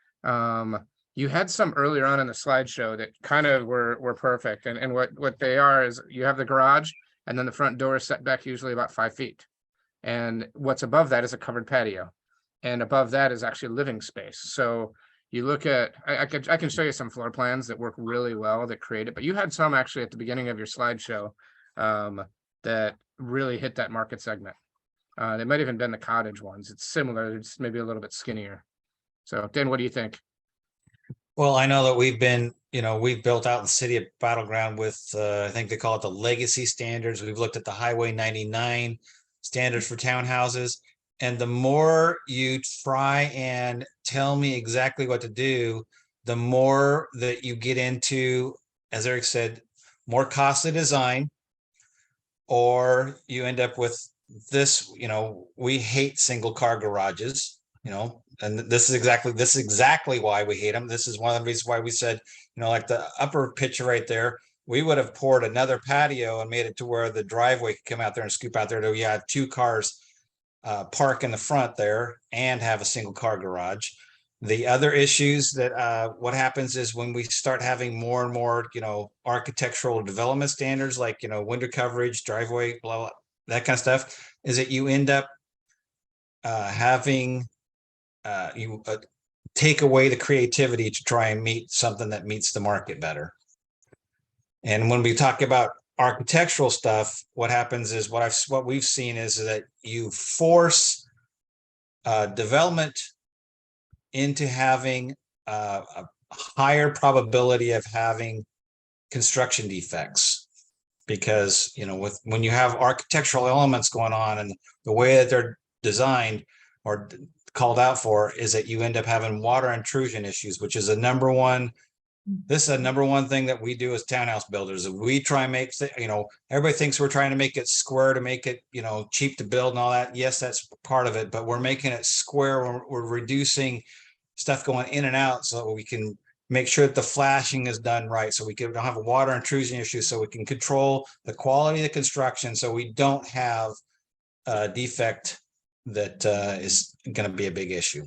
You had some earlier on in the slideshow that kind of were perfect. And what they are is you have the garage, and then the front door is set back usually about 5 feet. And what's above that is a covered patio. And above that is actually living space. So you look at, I can show you some floor plans that work really well that create it, but you had some actually at the beginning of your slideshow that really hit that market segment. They might even been the cottage ones. It's similar, it's maybe a little bit skinnier. So Dan, what do you think? Well, I know that we've built out the city of Battleground with, I think they call it the legacy standards. We've looked at the Highway 99 standards for townhouses. And the more you try and tell me exactly what to do, the more that you get into, as Eric said, more costly design, or you end up with this, we hate single car garages, and this is exactly why we hate them. This is one of the reasons why we said, like the upper picture right there, we would have poured another patio and made it to where the driveway could come out there and scoop out there. So you have 2 cars park in the front there and have a single car garage. The other issues that what happens is when we start having more and more, architectural development standards, like, window coverage, driveway, blah, blah, that kind of stuff, is that you end up having you take away the creativity to try and meet something that meets the market better. And when we talk about architectural stuff, what happens is what we've seen is that you force development into having a higher probability of having construction defects, because when you have architectural elements going on and the way that they're designed or called out for, is that you end up having water intrusion issues, which is this is a number one thing that we do as townhouse builders. We try and make, everybody thinks we're trying to make it square to make it, cheap to build and all that. Yes, that's part of it, but we're making it square. We're reducing stuff going in and out so we can make sure that the flashing is done right. So we don't have a water intrusion issue, so we can control the quality of the construction. So we don't have a defect that is going to be a big issue.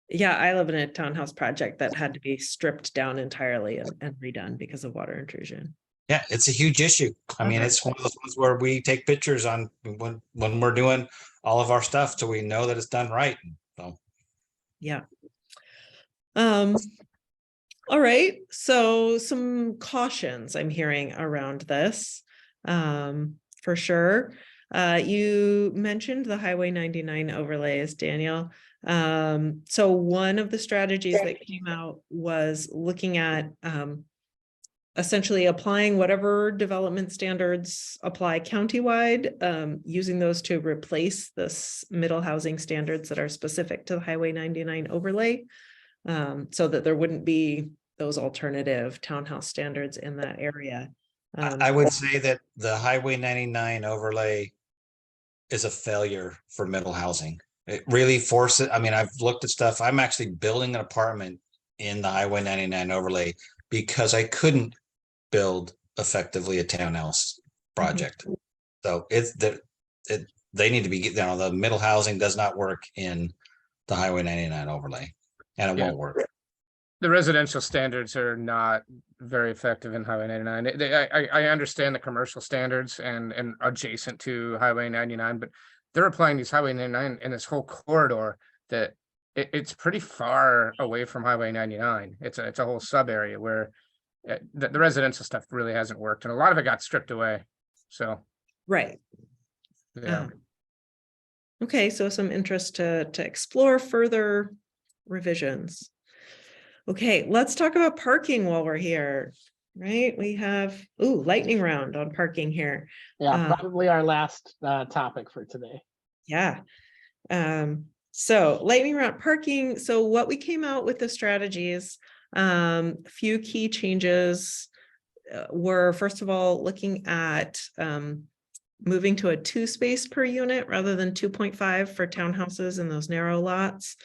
Yeah, I live in a townhouse project that had to be stripped down entirely and redone because of water intrusion. Yeah, it's a huge issue. I mean, it's one of those ones where we take pictures on when we're doing all of our stuff, so we know that it's done right. So, yeah. All right. So some cautions I'm hearing around this, for sure. You mentioned the Highway 99 overlays, Daniel. So one of the strategies that came out was looking at essentially applying whatever development standards apply countywide, using those to replace the middle housing standards that are specific to the Highway 99 overlay, so that there wouldn't be those alternative townhouse standards in that area. I would say that the Highway 99 overlay is a failure for middle housing. It really forces, I mean, I've looked at stuff. I'm actually building an apartment in the Highway 99 overlay because I couldn't build effectively a townhouse project. So they need to be, the middle housing does not work in the Highway 99 overlay, and it won't work. The residential standards are not very effective in Highway 99. I understand the commercial standards and adjacent to Highway 99, but they're applying these Highway 99 in this whole corridor that it's pretty far away from Highway 99. It's a whole sub area where the residential stuff really hasn't worked, and a lot of it got stripped away. So, right. Yeah. Okay, so some interest to explore further revisions. Okay, let's talk about parking while we're here, right? We have, lightning round on parking here. Yeah, probably our last topic for today. Yeah. So lightning round parking. So what we came out with the strategies, a few key changes were, first of all, looking at moving to a 2 space per unit rather than 2.5 for townhouses in those narrow lots.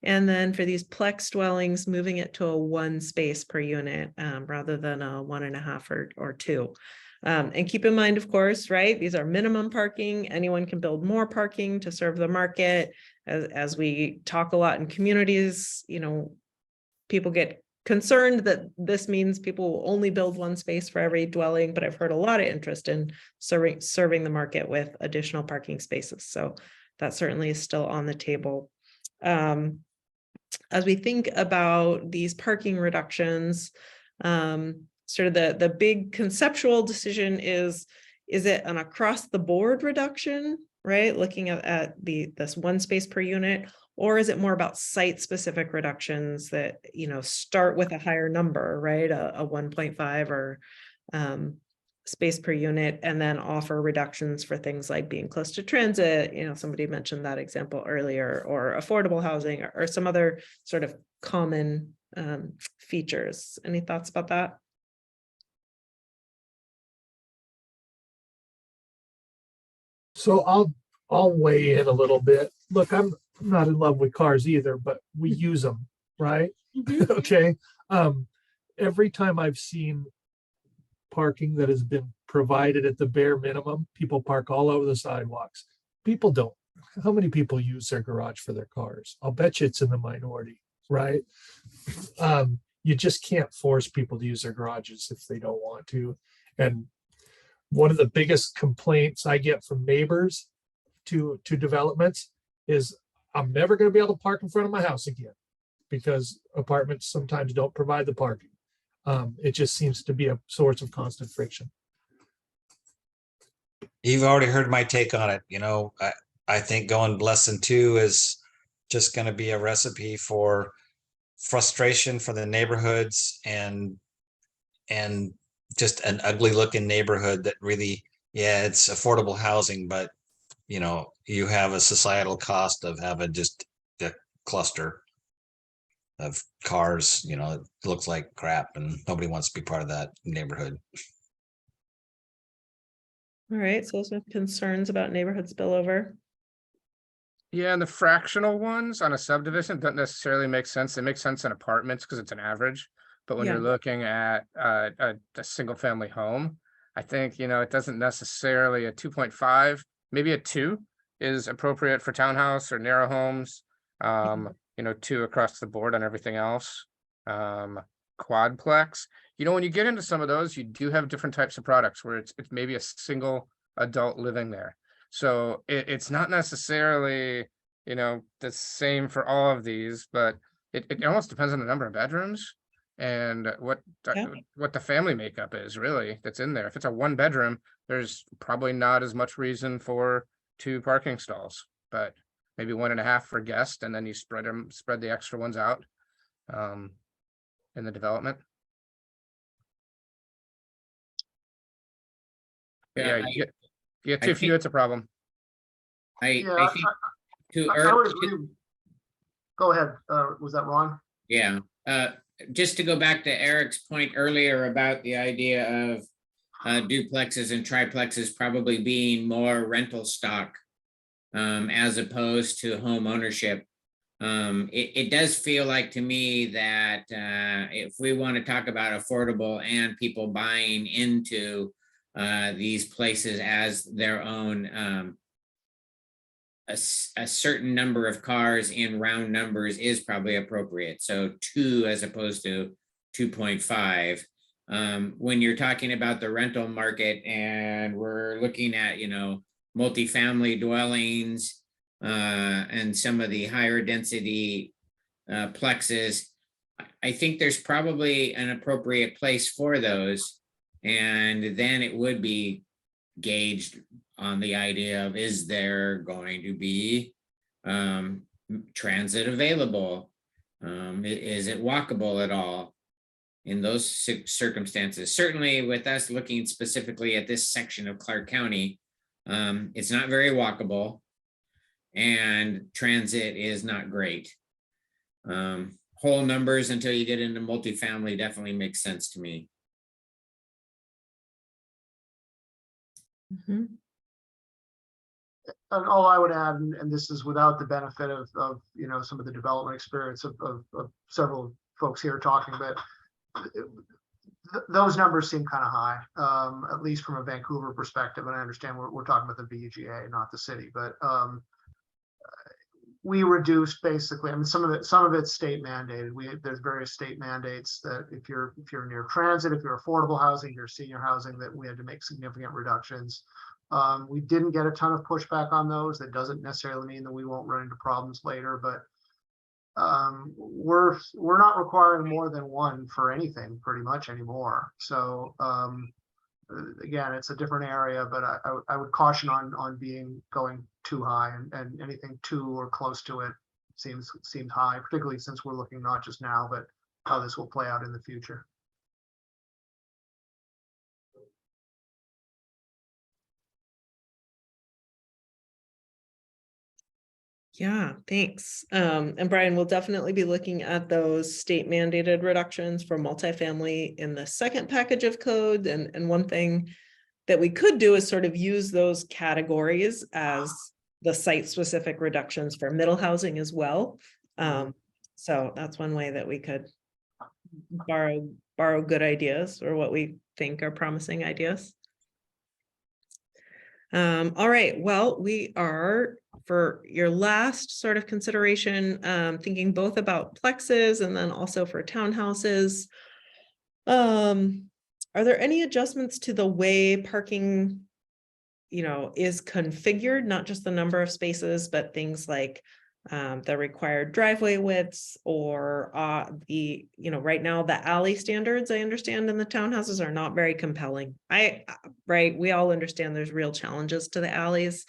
And then for these plex dwellings, moving it to a 1 space per unit rather than a 1.5 or 2. And keep in mind, of course, right, these are minimum parking. Anyone can build more parking to serve the market. As we talk a lot in communities, people get concerned that this means people will only build 1 space for every dwelling, but I've heard a lot of interest in serving the market with additional parking spaces. So that certainly is still on the table. As we think about these parking reductions, sort of the big conceptual decision is it an across the board reduction, right? Looking at this 1 space per unit, or is it more about site specific reductions that, start with a higher number, right? A 1.5 or space per unit, and then offer reductions for things like being close to transit. Somebody mentioned that example earlier, or affordable housing, or some other sort of common features. Any thoughts about that? So I'll weigh in a little bit. Look, I'm not in love with cars either, but we use them, right? Okay. every time I've seen parking that has been provided at the bare minimum, people park all over the sidewalks. People don't. How many people use their garage for their cars? I'll bet you it's in the minority, right? You just can't force people to use their garages if they don't want to. And one of the biggest complaints I get from neighbors to developments is I'm never going to be able to park in front of my house again because apartments sometimes don't provide the parking. It just seems to be a source of constant friction. You've already heard my take on it. You know, I think going less than 2 is just going to be a recipe for frustration for the neighborhoods and just an ugly looking neighborhood that really, yeah, it's affordable housing, but you know, you have a societal cost of having just a cluster of cars, you know, it looks like crap and nobody wants to be part of that neighborhood. All right, so some concerns about neighborhood spillover. Yeah, and the fractional ones on a subdivision don't necessarily make sense. They make sense in apartments because it's an average. But when Yeah. you're looking at a single family home, I think, you know, it doesn't necessarily a 2.5, maybe a 2 is appropriate for townhouse or narrow homes. You know, 2 across the board on everything else. Quadplex, you know, when you get into some of those, you do have different types of products where it's maybe a single adult living there. So it's not necessarily, you know, the same for all of these, but it almost depends on the number of bedrooms and what the family makeup is really that's in there. If it's a 1 bedroom, there's probably not as much reason for 2 parking stalls, but maybe 1.5 for guests, and then you spread the extra ones out in the development. Yeah, you get too few, it's a problem. I Yeah, think to I would agree. Go ahead. Was that Ron? Yeah, just to go back to Eric's point earlier about the idea of duplexes and triplexes probably being more rental stock as opposed to home ownership. It does feel like to me that if we want to talk about affordable and people buying into these places as their own, a certain number of cars in round numbers is probably appropriate. So 2 as opposed to 2.5. When you're talking about the rental market and we're looking at, you know, multifamily dwellings and some of the higher density plexes, I think there's probably an appropriate place for those. And then it would be gauged on the idea of, is there going to be transit available? Is it walkable at all in those circumstances? Certainly with us looking specifically at this section of Clark County, it's not very walkable and transit is not great. Whole numbers until you get into multifamily definitely makes sense to me. Mhm. And all I would add, and this is without the benefit of you know, some of the development experience of several folks here talking, but those numbers seem kind of high, at least from a Vancouver perspective. And I understand we're talking about the VGA, not the city, but we reduced basically. I mean, some of it's state mandated. There's various state mandates that if you're near transit, if you're affordable housing, you're senior housing, that we had to make significant reductions. We didn't get a ton of pushback on those. That doesn't necessarily mean that we won't run into problems later, but we're not requiring more than 1 for anything pretty much anymore. So again, it's a different area, but I would caution on going too high, and anything 2 or close to it seems high, particularly since we're looking not just now, but how this will play out in the future. Yeah, thanks. And Brian, we'll definitely be looking at those state mandated reductions for multifamily in the second package of code. And one thing that we could do is sort of use those categories as the site specific reductions for middle housing as well. So that's one way that we could borrow borrow good ideas or what we think are promising ideas. All right, well, we are, for your last sort of consideration, thinking both about plexes and then also for townhouses. Are there any adjustments to the way parking, is configured, not just the number of spaces, but things like the required driveway widths or right now the alley standards, I understand, in the townhouses are not very compelling. Right, we all understand there's real challenges to the alleys.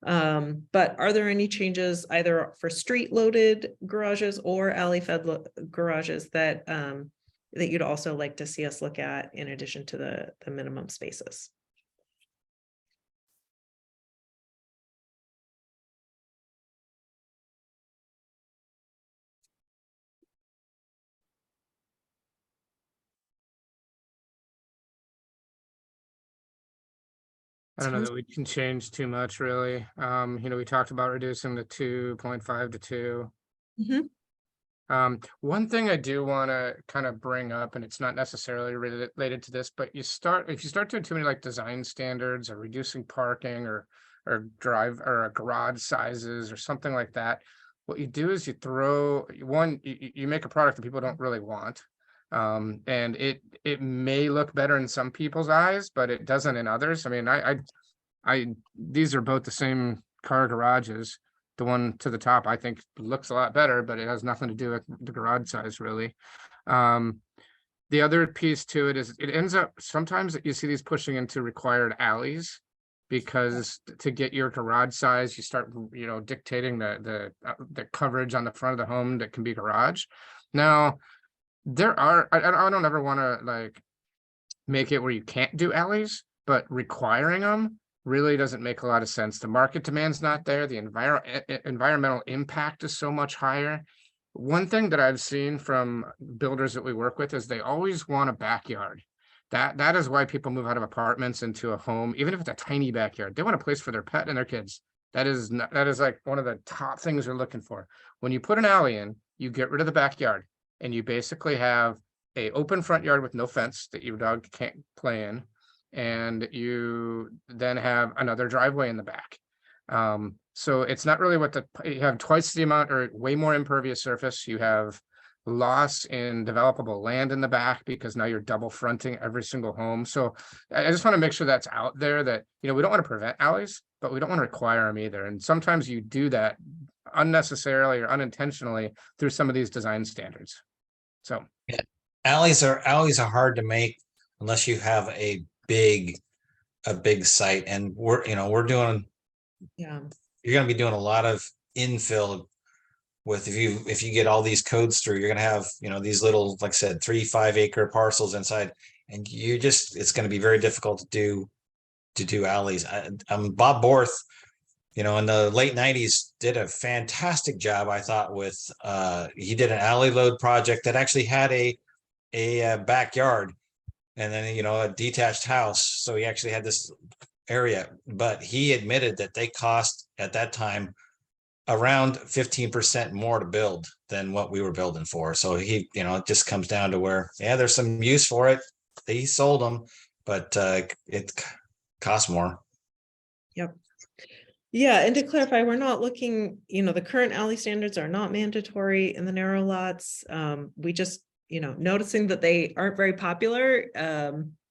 But are there any changes either for street loaded garages or alley fed garages that that you'd also like to see us look at in addition to the minimum spaces? I don't know that we can change too much, really. We talked about reducing the 2.5 to 2. Mhm. One thing I do want to kind of bring up, and it's not necessarily related to this, but if you start doing too many like design standards or reducing parking or garage sizes or something like that, what you do is you make a product that people don't really want. And it may look better in some people's eyes, but it doesn't in others. I mean, these are both the same car garages. The one to the top, I think, looks a lot better, but it has nothing to do with the garage size, really. The other piece to it is it ends up sometimes you see these pushing into required alleys, because to get your garage size, you start, dictating the coverage on the front of the home that can be garage. Now, I don't ever want to like make it where you can't do alleys, but requiring them really doesn't make a lot of sense. The market demand's not there. The environmental impact is so much higher. One thing that I've seen from builders that we work with is they always want a backyard. That is why people move out of apartments into a home, even if it's a tiny backyard. They want a place for their pet and their kids. That is like one of the top things they're looking for. When you put an alley in, you get rid of the backyard, and you basically have a open front yard with no fence that your dog can't play in, and you then have another driveway in the back. So it's not really you have twice the amount or way more impervious surface. You have loss in developable land in the back because now you're double fronting every single home. So I just want to make sure that's out there, that, we don't want to prevent alleys, but we don't want to require them either. And sometimes you do that unnecessarily or unintentionally through some of these design standards. So Yeah, alleys are hard to make unless you have a big site, and we're doing, Yeah. you're going to be doing a lot of infill with, if you get all these codes through, you're going to have, these little, like I said, 3-5 acre parcels inside, and it's going to be very difficult to do alleys. Bob Borth, in the late 90s did a fantastic job, I thought, with he did an alley load project that actually had a backyard, and then a detached house. So he actually had this area, but he admitted that they cost at that time around 15% more to build than what we were building for. So he, it just comes down to where, there's some use for it. They sold them, but it costs more. Yep. Yeah, and to clarify, we're not looking, the current alley standards are not mandatory in the narrow lots. We just, noticing that they aren't very popular.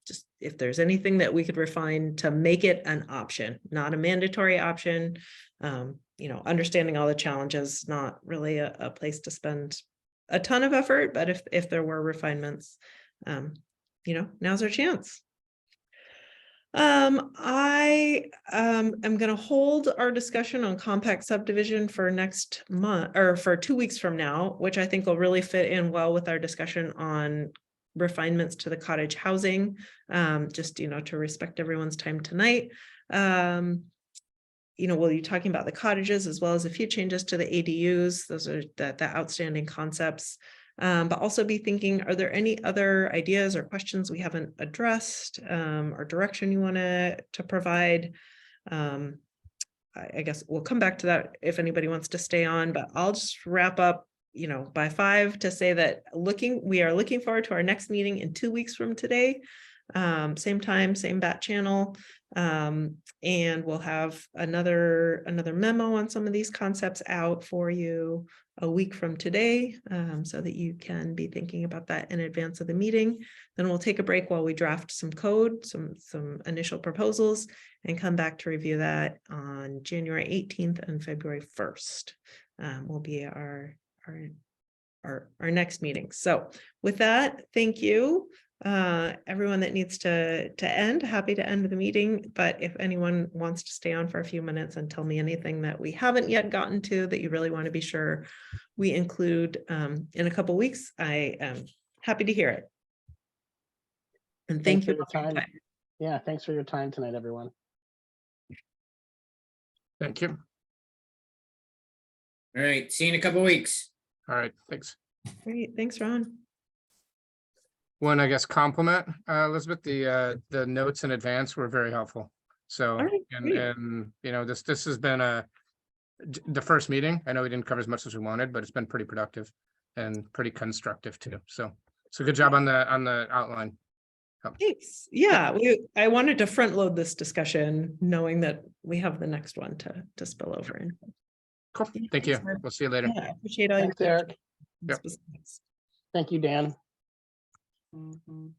Just if there's anything that we could refine to make it an option, not a mandatory option. Understanding all the challenges, not really a place to spend a ton of effort, but if there were refinements, now's our chance. I am going to hold our discussion on compact subdivision for next month, or for 2 weeks from now, which I think will really fit in well with our discussion on refinements to the cottage housing, just, to respect everyone's time tonight. We'll be talking about the cottages as well as a few changes to the ADUs. Those are the outstanding concepts. But also be thinking, are there any other ideas or questions we haven't addressed, or direction you want to provide? I guess we'll come back to that if anybody wants to stay on, but I'll just wrap up, you know, by 5 to say that we are looking forward to our next meeting in 2 weeks from today. Same time, same bat channel. And we'll have another memo on some of these concepts out for you a week from today, so that you can be thinking about that in advance of the meeting. Then we'll take a break while we draft some code, some initial proposals, and come back to review that on January 18th and February 1st. Will be our next meeting. So with that, thank you. Everyone that needs to end, happy to end the meeting, but if anyone wants to stay on for a few minutes and tell me anything that we haven't yet gotten to that you really want to be sure we include in a couple weeks, I am happy to hear it. And thank Thanks for you your for your time. Yeah, thanks for your time tonight, everyone. Thank you. All right, see you in a couple weeks. All right, thanks. Great, thanks, Ron. One, I guess, compliment, Elizabeth, the notes in advance were very helpful. So, All right, great. and you know, this has been the first meeting. I know we didn't cover as much as we wanted, but it's been pretty productive and pretty constructive too. So good job on the outline. Thanks. Yeah, I wanted to front load this discussion, knowing that we have the next one to spill over in. Cool. Yeah, Thank you. thanks, Mark. We'll see you later. Yeah, I appreciate all your Thanks, Eric. Yep. specifics. Thank you, Dan. Mhm.